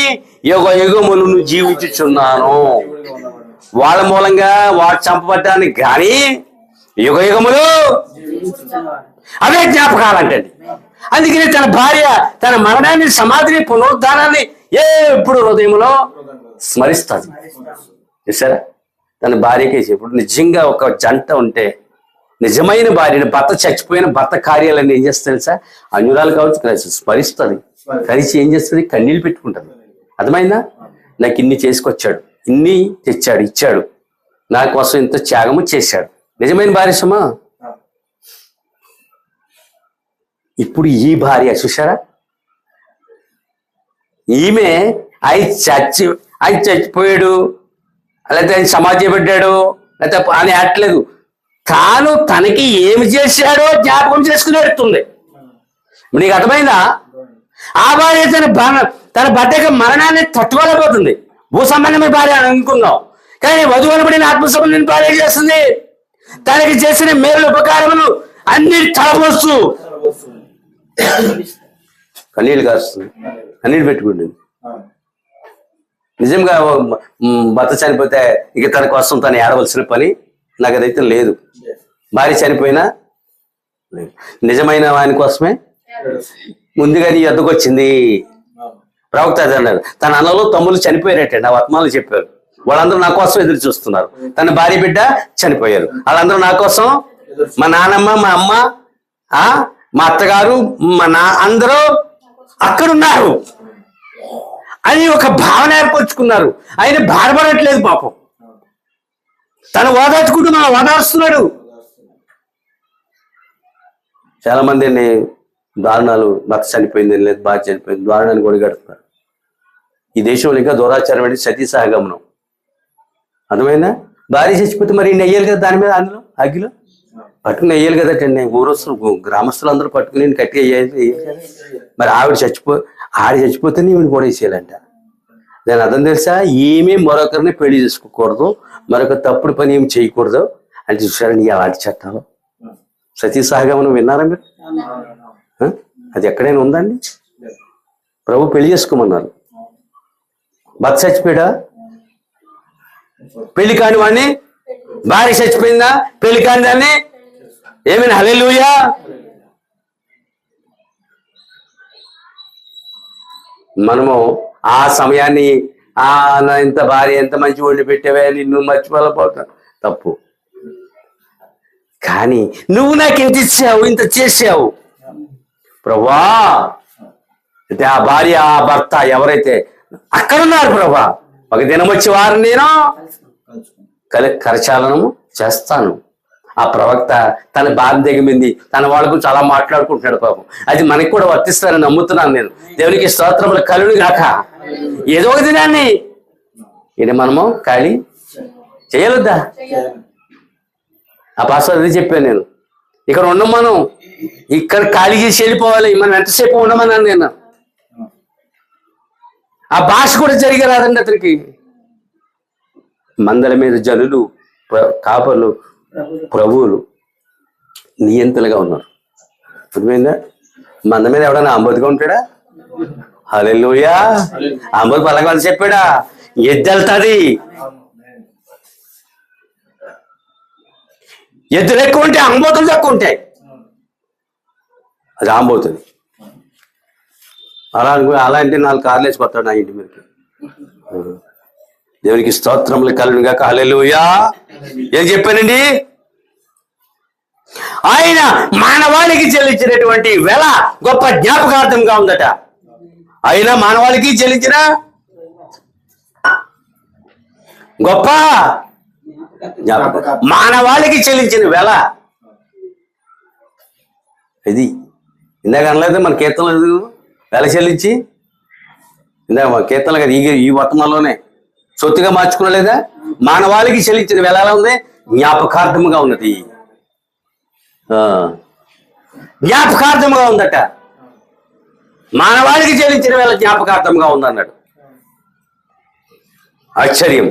యుగ యుగములను జీవించుచున్నాను. వాళ్ళ మూలంగా వాడు చంపబడ్డానికి కానీ యుగ యుగములు అవే జ్ఞాపకాలంటండి. అందుకని తన భార్య తన మరణాన్ని, సమాధిని, పునరుద్ధానాన్ని ఎప్పుడు హృదయంలో స్మరిస్తుంది. చూసారా? తన భార్యకే ఇప్పుడు నిజంగా ఒక జంట ఉంటే, నిజమైన భార్యని, భర్త చచ్చిపోయిన భర్త కార్యాలన్నీ ఏం చేస్తుంది తెలుసా? అన్యురాలు కావచ్చు, స్మరిస్తుంది. కలిసి ఏం చేస్తుంది? కన్నీళ్ళు పెట్టుకుంటుంది. అర్థమైందా? నాకు ఇన్ని చేసుకొచ్చాడు, ఇన్ని తెచ్చాడు, ఇచ్చాడు, నా కోసం ఇంత త్యాగము చేశాడు. నిజమైన భార్య సుమా. ఇప్పుడు ఈ భార్య చూసారా, ఈమె ఆయన చచ్చిపోయాడు, లేకపోతే ఆయన సమాధి పెట్టాడు, లేకపోతే అని అట్లేదు, తాను తనకి ఏమి చేశాడో జ్ఞాపకం చేసుకుని ఎడుతుంది. నీకు అర్థమైందా? ఆ భార్య తన భర్త మరణాన్ని తట్టుకోలేకపోతుంది. భూ సంబంధమైన భార్య అని అనుకున్నాం, కానీ వధువు అనబడిన ఆత్మ సంబంధమైన భార్య చేస్తుంది. తనకి చేసిన మేలు ఉపకారములు అన్ని తలపోస్తూ కన్నీళ్ళు కాస్తుంది, కన్నీళ్ళు పెట్టుకుంటుంది. నిజంగా భర్త చనిపోతే ఇక తన కోసం తను ఏడవలసిన పని నాకు అదైతే లేదు. భార్య చనిపోయినా లేదు. నిజమైన ఆయన కోసమే ముందుగా నీ ఎద్దుకు వచ్చింది. ప్రవక్త అది అన్నారు, తన అన్నలో తమ్ముళ్ళు చనిపోయారటండి. ఆ వర్తమానాలు చెప్పారు. వాళ్ళందరూ నా కోసం ఎదురు చూస్తున్నారు. తన భార్య బిడ్డ చనిపోయారు, వాళ్ళందరూ నా కోసం, మా నాన్నమ్మ, మా అమ్మ, మా అత్తగారు, అందరూ అక్కడున్నారు అని ఒక భావన ఏర్పరచుకున్నారు. ఆయన బాధపడట్లేదు పాపం, తను ఓదార్చుకుంటూ మనం ఓదార్స్తున్నాడు. చాలా మంది దారుణాలు, భర్త చనిపోయింది, లేదు భార్య చనిపోయింది, దారుణాన్ని కొడిగడుతున్నారు. ఈ దేశంలో ఇంకా దురాచారం అంటే సతీ సహగమనం. అర్థమైందా? భార్య చచ్చిపోతే మరి నెయ్యాలి కదా దాని మీద, అందులో అగ్గిలో పట్టుకుని నెయ్యాలి కదటండి. ఊరొస్తులు గ్రామస్తులు అందరూ పట్టుకుని కట్టి వేయాలి. మరి ఆవిడ చచ్చిపోతేనే ఈవిడ కూడా వేసేయాలంట. దాని అర్థం తెలుసా? ఏమీ మరొకరిని పెళ్లి చేసుకోకూడదు, మరొక తప్పుడు పని ఏమి చేయకూడదు అంటే చూసారండి అలాంటి చట్టాలు. సతీ సహగమనం విన్నారా మీరు? అది ఎక్కడైనా ఉందండి? ప్రభు పెళ్లి చేసుకోమన్నారు. భర్త చచ్చిపోయాడా? పెళ్లి కాని వాడిని, భార్య చచ్చిపోయిందా? పెళ్లి కాని దాన్ని ఏమైనా హల్లెలూయా. మనము ఆ సమయాన్ని ఇంత భార్య ఎంత మంచి వండి పెట్టావే, నిన్ను మర్చిపోలేకపోతా, తప్పు. కానీ నువ్వు నాకు ఎంత ఇచ్చావు, ఇంత చేసావు ప్రభా. అయితే ఆ భార్య, ఆ భర్త ఎవరైతే అక్కడున్నారు ప్రభా, ఒక దినం వచ్చే వారు నేను కరచాలనము చేస్తాను. ఆ ప్రవక్త తన భార్య దిగమింది, తన వాళ్ళ గురించి అలా మాట్లాడుకుంటున్నాడు పాపం. అది మనకి కూడా వర్తిస్తానని నమ్ముతున్నాను నేను. దేవునికి స్తోత్రములు కలుగును గాక. ఏదో ఒక దినాన్ని ఇది మనము ఖాళీ చేయలేద్దా? ఆ పాస్టర్ అది చెప్పాను నేను. ఇక్కడ ఉన్నాం మనం, ఇక్కడ ఖాళీ చేసి వెళ్ళిపోవాలి. మనం ఎంతసేపు ఉండమన్నాను నేను. ఆ భాష కూడా జరిగే రాదండి అతనికి. మందల మీద జనులు, కాపర్లు, ప్రభువులు నియంతలుగా ఉన్నారు. అర్థమైందా? మంద మీద ఎవడన్నా అంబోతుగా ఉంటాడా? హల్లెలూయా. అంబోతు పలకమని చెప్పాడా? ఎద్దెళ్తాది. ఎద్దులు ఎక్కువ ఉంటాయి, అంబోతులు తక్కువ ఉంటాయి. అది ఆంబోతుంది. అలా అంటే 4 కార్లు వేసిపోతాడు నా ఇంటి మీదకి. దేవునికి స్తోత్రములు కలుగును గాక. హల్లెలూయా. ఏం చెప్పానండి? ఆయన మానవాళికి చెల్లించినటువంటి వెల గొప్ప జ్ఞాపకార్థంగా ఉందట. ఆయన మానవాళికి చెల్లించిన గొప్ప జ్ఞాపకం, మానవాళికి చెల్లించిన వెల ఇది ఇందాక అనలేదు మన కీర్తనలు వెల చెల్లించి, ఇందాక మన కీర్తనలు కదా ఈ వర్తమానంలోనే సొత్తుగా మార్చుకోలేదా? మానవాళికి చెల్లించిన వెల ఎలా ఉంది? జ్ఞాపకార్థముగా ఉన్నది. జ్ఞాపకార్థముగా ఉందట. మానవాళికి చెల్లించిన వేళ జ్ఞాపకార్థంగా ఉందన్నాడు. ఆశ్చర్యం.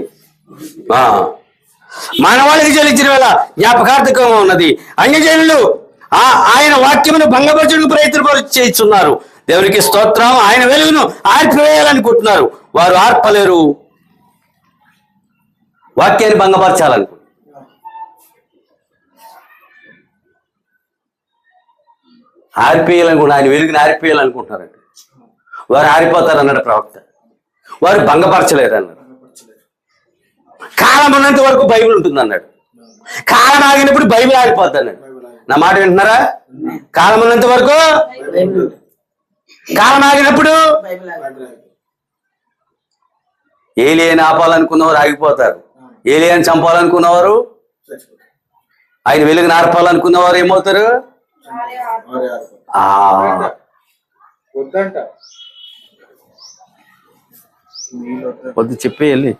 మానవాళికి చెల్లించిన వేళ జ్ఞాపకార్థకంగా ఉన్నది. అన్యజనులు ఆయన వాక్యమును భంగపరచుటకు ప్రయత్నం చేస్తున్నారు. దేవునికి స్తోత్రం. ఆయన వెలుగును ఆర్పివేయాలనుకుంటున్నారు. వారు ఆర్పలేరు. వాక్యాన్ని భంగపరచాలనుకుంటున్నారు. ఆరిపేయాలనుకుంటున్నారు. ఆయన వెలుగుని ఆరిపేయాలనుకుంటున్నారండి. వారు ఆరిపోతారు అన్నాడు ప్రవక్త. వారు భంగపరచలేరు అన్నాడు. కాలం ఉన్నంత వరకు బైబిల్ ఉంటుంది అన్నాడు. కాలం ఆగినప్పుడు బైబిల్ ఆగిపోద్ది అన్నాడు. నా మాట వింటున్నారా? కాలం ఉన్నంత వరకు, కాలం ఆగినప్పుడు ఏలియాని ఆపాలనుకున్నవారు ఆగిపోతారు. ఏలియాని చంపాలనుకున్నవారు, ఆయన వెలుగుని ఆర్పాలనుకున్నవారు ఏమవుతారు? వద్దు చెప్పే వెళ్ళి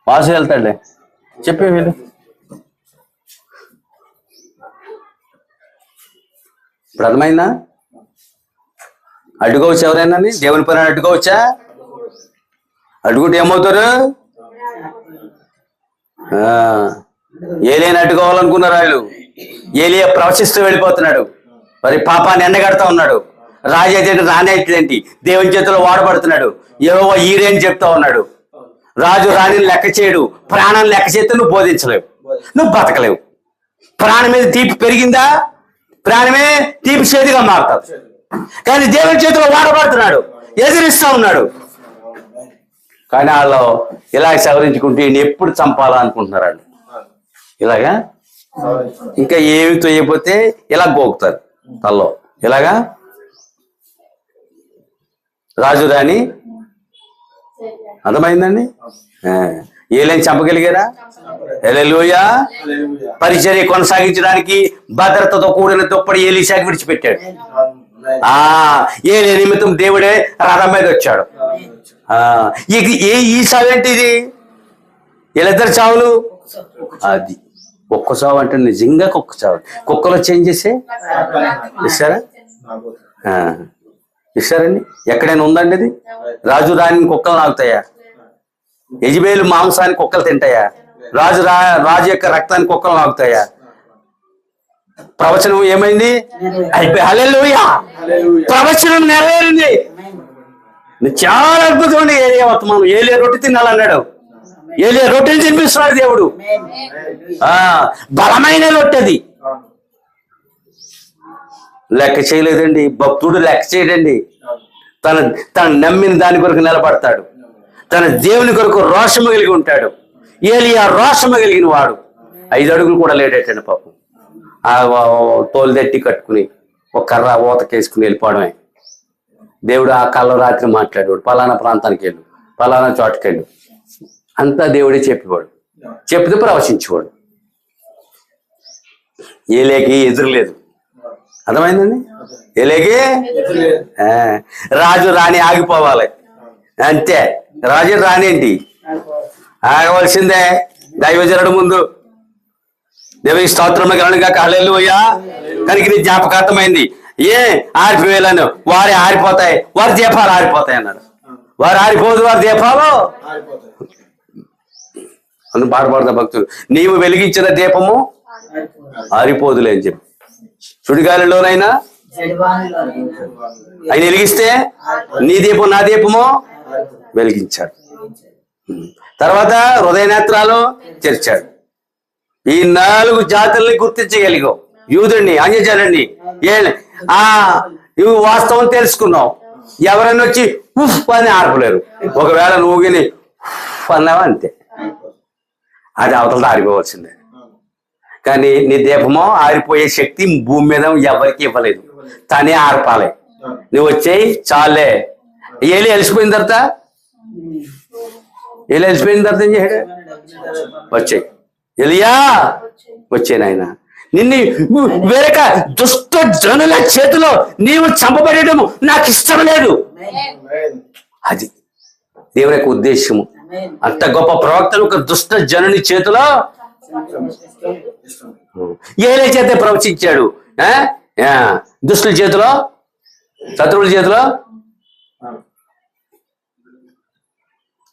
వాసు వెళ్తాడులే, చెప్పే వెళ్ళి. ఇప్పుడు అర్థమైందా? అడ్డుకోవచ్చు ఎవరైనా? దేవుని పని అడ్డుకోవచ్చా? అడ్డుకుంటే ఏమవుతారు? ఏలియాని అడ్డుకోవాలనుకున్నారు వాళ్ళు. ఏలియా ప్రవచిస్తూ వెళ్ళిపోతున్నాడు. మరి పాపాన్ని ఎండగడతా ఉన్నాడు. రాజైతే రానేంటి దేవుని చేతిలో వాడబడుతున్నాడు. యెహోవా ఈరే అని చెప్తా ఉన్నాడు. రాజు రాణిని లెక్క చేయడు. ప్రాణాన్ని లెక్క చేస్తే నువ్వు బోధించలేవు, నువ్వు బతకలేవు. ప్రాణం మీద తీపి పెరిగిందా, ప్రాణమే తీపి చేతిగా మారుతాడు. కానీ దేవుని చేతిలో వాడబడుతున్నాడు, ఎదిరిస్తా ఉన్నాడు. కానీ వాళ్ళు ఇలాగ సవరించుకుంటే ఎప్పుడు చంపాలనుకుంటున్నారు వాళ్ళు. ఇలాగా ఇంకా ఏమి తోయపోతే ఇలా గోకుతారు తల్లో. ఇలాగా రాజు రాణి అర్థమైందండి. ఏలేని చంపగలిగారా? హల్లెలూయా. పరిచర్య కొనసాగించడానికి భద్రతతో కూడిన దుప్పటి ఎలీషాకి విడిచిపెట్టాడు. ఏలే నిమిత్తం దేవుడే రథం మీద వచ్చాడు. ఈ సావేంటిది? వీళ్ళిద్దరు చావులు. అది ఒక్క చావు అంటే నిజంగా కుక్క చావు. కుక్కలో చేంజ్ చేసే ఇస్తారా? ఇస్తారండి? ఎక్కడైనా ఉందండి అది? రాజు రాణిని కుక్కలు నాగుతాయా? యెజబేలు మాంసాన్ని కుక్కలు తింటాయా? రాజు యొక్క రక్తాన్ని కుక్కలు నాగుతాయా? ప్రవచనం ఏమైంది? హల్లెలూయా. ప్రవచనం నెరవేరింది. చాలా అద్భుతమండి. ఏలియా వర్తమానం. ఏలియా రొట్టె తినాలన్నాడు. ఏలియా రొట్టెని తినిపిస్తున్నాడు దేవుడు. బలమైన రొట్టెది. లెక్క చేయలేదండి భక్తుడు. లెక్క చేయడండి. తన నమ్మిన దాని కొరకు నిలబడతాడు. తన దేవుని కొరకు రోషము కలిగి ఉంటాడు. ఏలియా రోషము కలిగిన వాడు. 5 అడుగులు కూడా లేడేటండి పాపం. తోలు దట్టి కట్టుకుని ఒక కర్ర ఊతకేసుకుని వెళ్ళిపోవడమే. దేవుడు ఆ కళ్ళ రాత్రి మాట్లాడేవాడు. పలానా ప్రాంతానికి వెళ్ళు, పలానా చోటుకి వెళ్ళు, అంతా దేవుడే చెప్పేవాడు. చెప్తే ప్రవచించేవాడు. ఏలేకి ఎదురులేదు. అర్థమైందండి? ఏలేకి రాజు రాణి ఆగిపోవాలి అంతే. రాజు రాణి ఏంటి ఆగవలసిందే. దైవజనుడు ముందు దేవి స్తోత్రము కలుగునుగా. హల్లెలూయా. కనుక నీ జ్ఞాపకార్థమైంది. ఆరిపోయాలను వారే ఆరిపోతాయి, వారి దీపాలు ఆరిపోతాయి అన్నాడు. వారు ఆరిపోదు, వారి దీపాలు అని పాడబడతా భక్తులు. నీవు వెలిగించిన దీపము ఆరిపోదులే అని చెప్పి. సుడిగాలిలోనైనా ఆయన వెలిగిస్తే నీ దీపం నా దీపము వెలిగించాడు. తర్వాత హృదయ నేత్రాలు తెరిచాడు. ఈ 4 జాతుల్ని గుర్తించగలిగావు. యూదుడిని, అన్యజనుడిని. ఇవి వాస్తవం తెలుసుకున్నావు. ఎవరైనా వచ్చి ఉఫ్ అని ఆర్పలేరు. ఒకవేళ నువ్వుని అన్నావా అంతే, అది అవతలతో ఆరిపోవలసిందే. కానీ నీ దీపమో ఆరిపోయే శక్తి భూమి మీద ఎవరికి ఇవ్వలేదు. తనే ఆర్పాలి. నువ్వు వచ్చేయి చాలే. ఏలి అలసిపోయిన తర్వాత ఏం చేశాడు? వచ్చాయి. ఎలియా వచ్చాను ఆయన. నిన్ను వేరొక దుష్ట జనుల చేతిలో నీవు చంపబడడం నాకు ఇష్టం లేదు. అది దేవుని యొక్క ఉద్దేశము. అంత గొప్ప ప్రవక్తను ఒక దుష్ట జనుని చేతిలో ఏలే చేతే ప్రవచించాడు. దుష్టుల చేతిలో, శత్రువుల చేతిలో.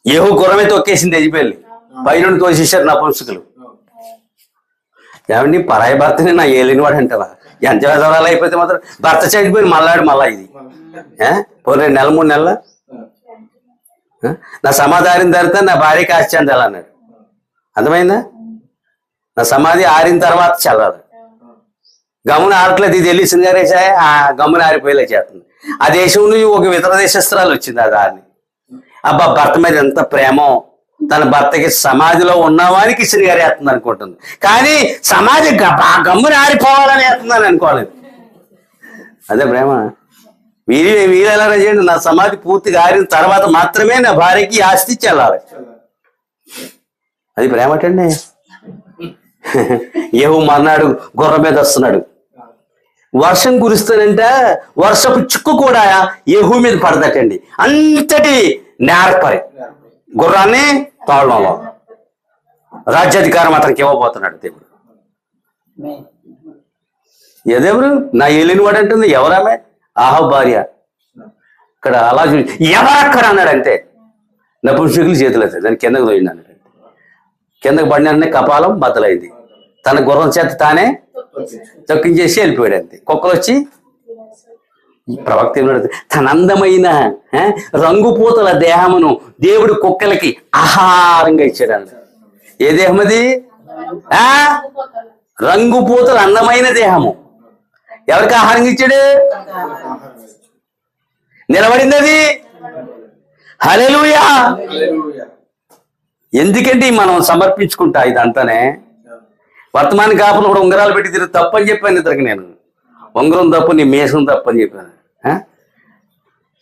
యెహూ గుర్రమే తొక్కేసింది యెజబెల్, పైనుండి తోసేశారు నపుంసకులు. ఏమండి, పరాయి భర్తని నా ఏలిన వాడు అంటావా? ఎంత విధవరాలు అయిపోతే మాత్రం భర్త చనిపోయి మళ్ళాడు మళ్ళా ఇది పోనీ 2 నెలలు 3 నెలల నా సమాధానం ధరితే నా భార్యకి ఆశ్చర్యాలు అన్నాడు. అర్థమైందా? నా సమాధి ఆరిన తర్వాత చల్లాలి. గమ్మున ఆరట్లేదు, ఇది వెళ్ళి సింగారేసా ఆ గమ్మున ఆరిపోయేలా చేస్తుంది. ఆ దేశం నుంచి ఒక ఇతర దేశస్త్రాలు వచ్చింది ఆ దారిని. అబ్బా, భర్త మీద ఎంత ప్రేమో, తన భర్తకి సమాధిలో ఉన్నవానికి సింగారు వేస్తుంది అనుకుంటుంది, కానీ సమాధి గమ్మున ఆరిపోవాలని వేస్తుందని అనుకోలేదు. అదే ప్రేమ. వీరెలా చేయండి, నా సమాధి పూర్తిగా ఆరిన తర్వాత మాత్రమే నా భార్యకి ఆస్తి చెల్లాలి. అది ప్రేమ అటండి. యెహూ మర్నాడు గుర్రం మీద వస్తున్నాడు. వర్షం కురుస్తానంటే వర్షపు చుక్కు కూడా యెహూ మీద పడదటండి. అంతటి నేరపరి గుర్రాన్ని తోళంలో రాజ్యాధికారం అతనికి ఇవ్వబోతున్నాడు దేవుడు. ఏదెవరు? నా ఏలిన వాడు అంటుంది. ఎవరామె? ఆహా భార్య. ఇక్కడ అలా చూ, ఎవరక్కడ అన్నాడంటే నపుంసకులు చేతులు అవుతాయి. దాని కిందకు పోయింది అన్నాడు. కిందకు పడిన కపాలం బద్దలైంది. తన గుర్రం చేత తానే తొక్కించేసి వెళ్ళిపోయాడు. అంతే. కుక్కలు వచ్చి ఈ ప్రవక్త తన అందమైన రంగుపూతల దేహమును దేవుడు కుక్కలకి ఆహారంగా ఇచ్చాడు అన్నాడు. ఏ దేహం అది? రంగుపూతల అందమైన దేహము. ఎవరికి ఆహారంగా ఇచ్చాడు? నిలబడింది అది. హల్లెలూయా. ఎందుకంటే మనం సమర్పించుకుంటా ఇదంతానే. వర్తమాన కాపులు కూడా ఉంగరాలు పెట్టి తిరిగి తప్పని చెప్పాను ఇద్దరికి. నేను ఉంగరం తప్పు, నీ మేసం తప్పని చెప్పాను.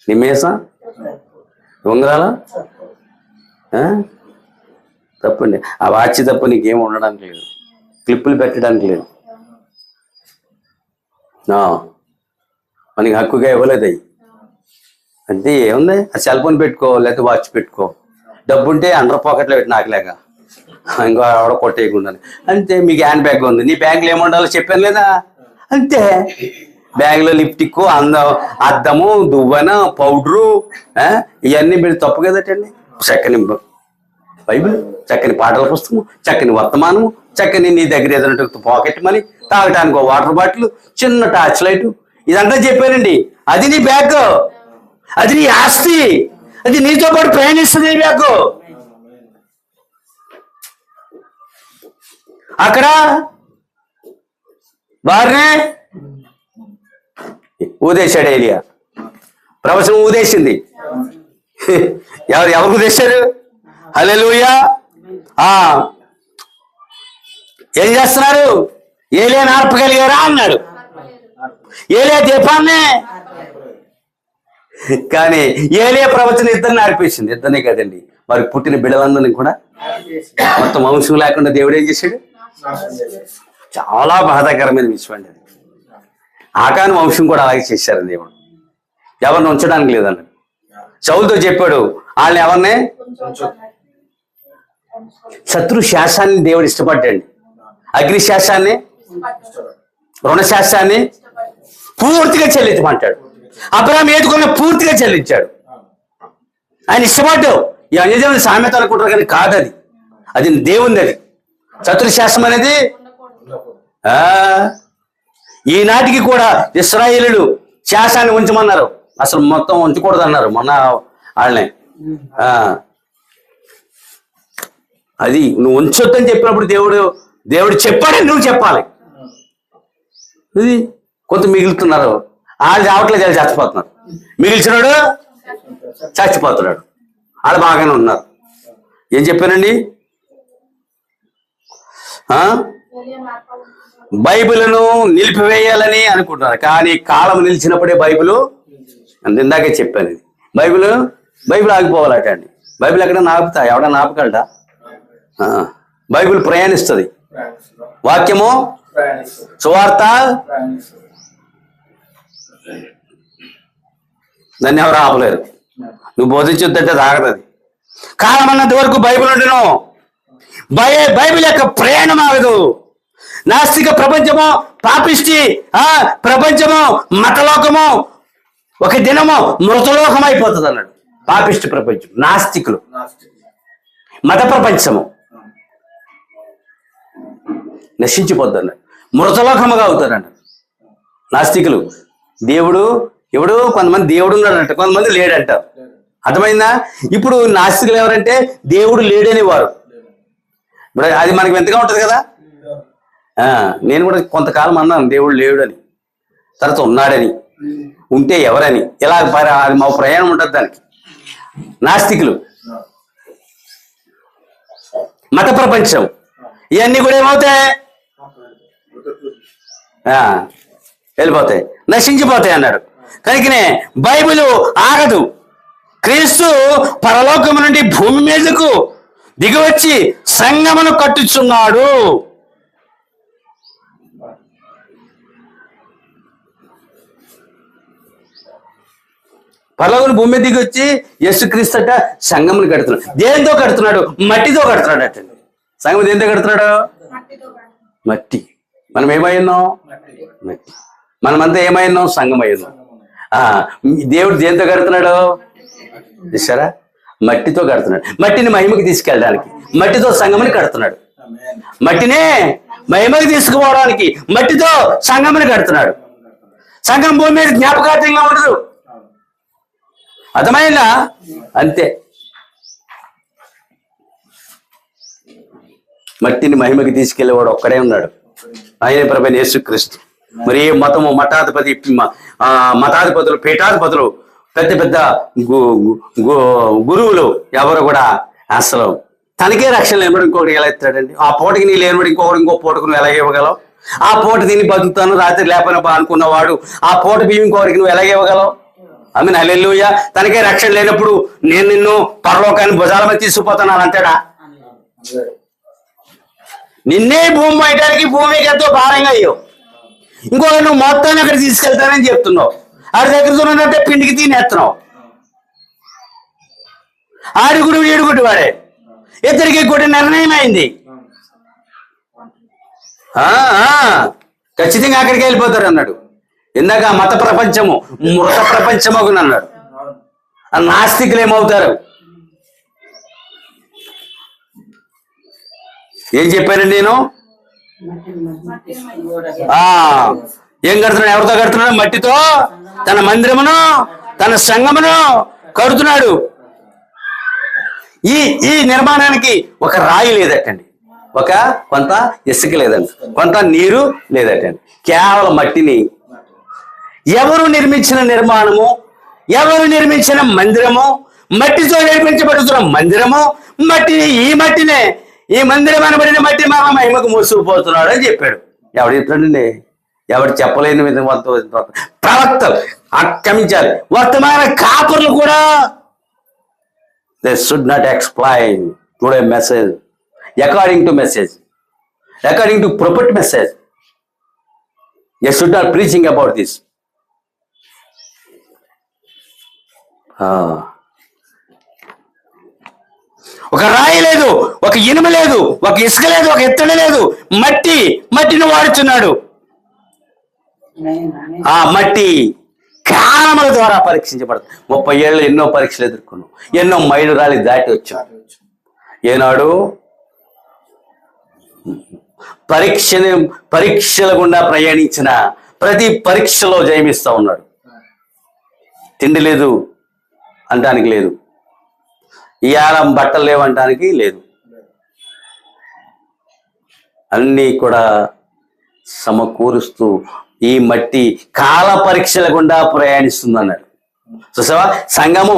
నీ మేసం ఉంగరాల తప్పండి. ఆ వాచి తప్ప నీకేం ఉండడానికి లేదు, క్లిప్పులు పెట్టడానికి లేదు. మనకి హక్కుగా ఇవ్వలేదు అవి. అంతే. ఏముంది? ఆ సెల్ ఫోన్ పెట్టుకో, లేకపోతే వాచ్ పెట్టుకో. డబ్బు ఉంటే అండర్ పాకెట్లో పెట్టి నాకులేక ఇంకో ఆవిడ కొట్టేయకుండా. అంతే. మీకు హ్యాండ్ బ్యాగ్ ఉంది, నీ బ్యాగ్లో ఏముండాలో చెప్పాను లేదా? అంతే. బ్యాగ్లో లిప్టిక్, అద్దము, దువ్వెన, పౌడరు, ఇవన్నీ మీరు తప్పు కదటండి. చక్కని బైబిల్, చక్కని పాటల పుస్తకం, చక్కని వర్తమానము, చక్కని నీ దగ్గర ఏదైనా పాకెట్ మనీ, తాగటానికి వాటర్ బాటిల్, చిన్న టార్చ్ లైట్, ఇదంతా చెప్పానండి. అది నీ బ్యాగ్, అది నీ ఆస్తి, అది నీతో పాటు ప్రయాణిస్తుంది నీ బ్యాగ్. అక్కడ వారినే ఊదేశాడు ఏలియా. ప్రవచనం ఊదేసింది. ఎవరు ఊదేశారు? హల్లెలూయా. ఏం చేస్తున్నారు? ఏలియా నార్పగలిగారా అన్నాడు. ఏలియా దీపాన్నే. కానీ ఏలియా ప్రవచనం ఇద్దరిని ఆర్పేసింది. ఇద్దరినే కదండి, వారికి పుట్టిన బిడ్డలందరినీ కూడా మొత్తం వంశం లేకుండా దేవుడు ఏం చేశాడు? చాలా బాధాకరమైన విషయం అండి అది. ఆకాను వంశం కూడా అలాగే చేశారు దేవుడు. ఎవరిని ఉంచడానికి లేదన్నాడు. సౌలుతో చెప్పాడు, వాళ్ళని ఎవరిని? శత్రు శాసాన్ని దేవుడు ఇష్టపడ్డాడు. అగ్ని శాసాన్ని, రుణ శాసాన్ని పూర్తిగా చెల్లించమంటాడు. అబ్రాహాము ఏదుకున్న పూర్తిగా చెల్లించాడు. ఆయన ఇష్టపడ్డావు. ఈ అన్యదేవుని సామెత అనుకుంటారు కానీ కాదు అది. అది దేవుంది. అది శత్రు శాస్త్రం అనేది. ఈనాటికి కూడా ఇశ్రాయేలీయులు శాసాన్ని ఉంచమన్నారు, అసలు మొత్తం ఉంచకూడదు అన్నారు మొన్న వాళ్ళని. అది నువ్వు ఉంచొద్దని చెప్పినప్పుడు దేవుడు చెప్పాడని నువ్వు చెప్పాలి. ఇది కొంత మిగులుతున్నారు, వాళ్ళు చావట్లేదు, వాళ్ళు చచ్చిపోతున్నారు. మిగిల్చినాడు చచ్చిపోతున్నాడు, వాళ్ళు బాగానే ఉన్నారు. ఏం చెప్పానండి? బైబిల్ను నిలిపివేయాలని అనుకుంటున్నారు, కానీ కాలం నిలిచినప్పుడే బైబిల్, ఇందాకే చెప్పాను, ఇది బైబిల్ ఆగిపోవాలట అండి. బైబిల్ ఎక్కడన్నా ఆపుతా? ఎవడన్నా ఆపగలడా? బైబిల్ ప్రయాణిస్తుంది, వాక్యము సువార్త దాన్ని ఎవరు ఆపలేరు. నువ్వు బోధించొద్దంటే తాగదు. కాలం అన్నంత వరకు బైబిల్ ఉండను. బైబిల్ యొక్క ప్రయాణం ఆగదు. నాస్తిక ప్రపంచము, పాపిష్టి ప్రపంచము, మతలోకము ఒక దినము మృతలోకం అయిపోతుంది అన్నాడు. పాపిష్టి ప్రపంచం, నాస్తికులు, మత ప్రపంచము నశించిపోద్ది అన్నాడు. మృతలోకముగా అవుతారన్నాడు నాస్తికులు. దేవుడు ఎవడు, కొంతమంది దేవుడు ఉన్నాడంట, కొంతమంది లేడంట. అర్థమైందా? ఇప్పుడు నాస్తికులు ఎవరంటే దేవుడు లేడని వారు. ఇప్పుడు అది మనకి వింతగా ఉంటుంది కదా. నేను కూడా కొంతకాలం అన్నాను దేవుడు లేడు అని, తర్వాత ఉన్నాడని, ఉంటే ఎవరని, ఇలా అది మా ప్రయాణం ఉంటుంది దానికి. నాస్తికులు, మత ప్రపంచం, ఇవన్నీ కూడా ఏమవుతాయి? వెళ్ళిపోతాయి, నశించిపోతాయి అన్నాడు. కనుకనే బైబిల్ ఆగదు. క్రీస్తు పరలోకము నుండి భూమి మీదకు దిగివచ్చి సంఘమును కట్టుచున్నాడు. పరలోకం భూమి మీద దిగి వచ్చి యేసుక్రీస్తు అట సంఘమును కడుతున్నాడు. దేంతో కడుతున్నాడు? మట్టితో కడుతున్నాడు అటండి. సంఘం దేంతో కడుతున్నాడు? మట్టి. మనం ఏమై ఉన్నాం? మట్టి. మనమంతా ఏమై ఉన్నాం? సంఘం అయి ఉన్నాం. దేవుడు దేంతో కడుతున్నాడు? చూసారా? మట్టితో కడుతున్నాడు. మట్టిని మహిమకి తీసుకెళ్ళడానికి మట్టితో సంఘముని కడుతున్నాడు. మట్టినే మహిమకి తీసుకుపోవడానికి మట్టితో సంఘముని కడుతున్నాడు. సంఘం భూమి మీద జ్ఞాపకార్థంగా ఉండదు. అర్థమైందా? అంతే. మట్టిని మహిమకి తీసుకెళ్లేవాడు ఒక్కడే ఉన్నాడు, ఆయన ప్రభువైన యేసుక్రీస్తు. మరి ఏ మతము, మతాధిపతులు, పీఠాధిపతులు, పెద్ద పెద్ద గురువులు ఎవరు కూడా అసలు తనకే రక్షణ లేనివాడు ఇంకొకటి ఎలా ఎత్తాడండి? ఆ పూటకి నీ లేనివాడు ఇంకొకటి ఇంకో పూటకు నువ్వు ఎలా ఇవ్వగలవు? ఆ పూట తిని బతుకుతాను రాత్రి లేపన అనుకున్నవాడు ఆ పూట బియ్యం ఇంకొకరికి నువ్వు ఎలా ఇవ్వగలవు? ఆమేన్, హల్లెలూయా. తనకే రక్షణ లేనప్పుడు నేను నిన్ను పరలోకాన్ని భుజాల మీద తీసుకుపోతాను అంటాడా? నిన్నే భూమి వేయడానికి భూమికి ఎంతో భారంగా అయ్యో, ఇంకొక నువ్వు మొత్తాన్ని అక్కడ తీసుకెళ్తానని చెప్తున్నావు. ఆడి దగ్గర ఉన్నట్టే పిండికి తినేస్తున్నావు. ఆడుగుడు ఏడుగుడు వాడే, ఇద్దరికి కూడా నిర్ణయం అయింది. ఖచ్చితంగా అక్కడికి వెళ్ళిపోతారు అన్నాడు. ఇందాక మత ప్రపంచము మృత ప్రపంచమగును అన్నాడు. నాస్తికులు ఏమవుతారు? ఏం చెప్పానండి నేను? ఏం కడుతున్నాడు? ఎవరితో కడుతున్నాడు? మట్టితో తన మందిరమును, తన సంఘమును కడుతున్నాడు. ఈ నిర్మాణానికి ఒక రాయి లేదటండి, కొంత ఇసుక లేదండి, కొంత నీరు లేదటండి, కేవలం మట్టిని. ఎవరు నిర్మించిన నిర్మాణము, ఎవరు నిర్మించిన మందిరము, మట్టితో నిర్మించబడుతున్న మందిరము, మట్టినే ఈ మందిరం అనబడిన మట్టి మన మహిమకు మోసుకుపోతున్నాడు అని చెప్పాడు. ఎవడు చెప్తాడండి? ఎవడు చెప్పలేని ప్రవక్త క్షమించాలి. వర్తమాన కాపుర్లు కూడా they should not explain today message according to prophet message. They should not preaching about this. ఒక రాయి లేదు, ఒక ఇనుము లేదు, ఒక ఇసుక లేదు, ఒక ఎత్తడి లేదు, మట్టిని వాడుచున్నాడు. ఆ మట్టి కాలముల ద్వారా పరీక్షించబడుతుంది. 30 ఏళ్ళు ఎన్నో పరీక్షలు ఎదుర్కొన్నాం, ఎన్నో మైలురాలి దాటి వచ్చాం. ఏనాడు పరీక్షల గుండా ప్రయాణించిన ప్రతి పరీక్షలో జయమిస్తా ఉన్నాడు. తిండి లేదు అంటానికి లేదు, ఇవాళ బట్టలు లేవంటానికి లేదు, అన్నీ కూడా సమకూరుస్తూ ఈ మట్టి కాల పరీక్షల గుండా ప్రయాణిస్తుంది అన్నాడు. చూసావా? సంఘము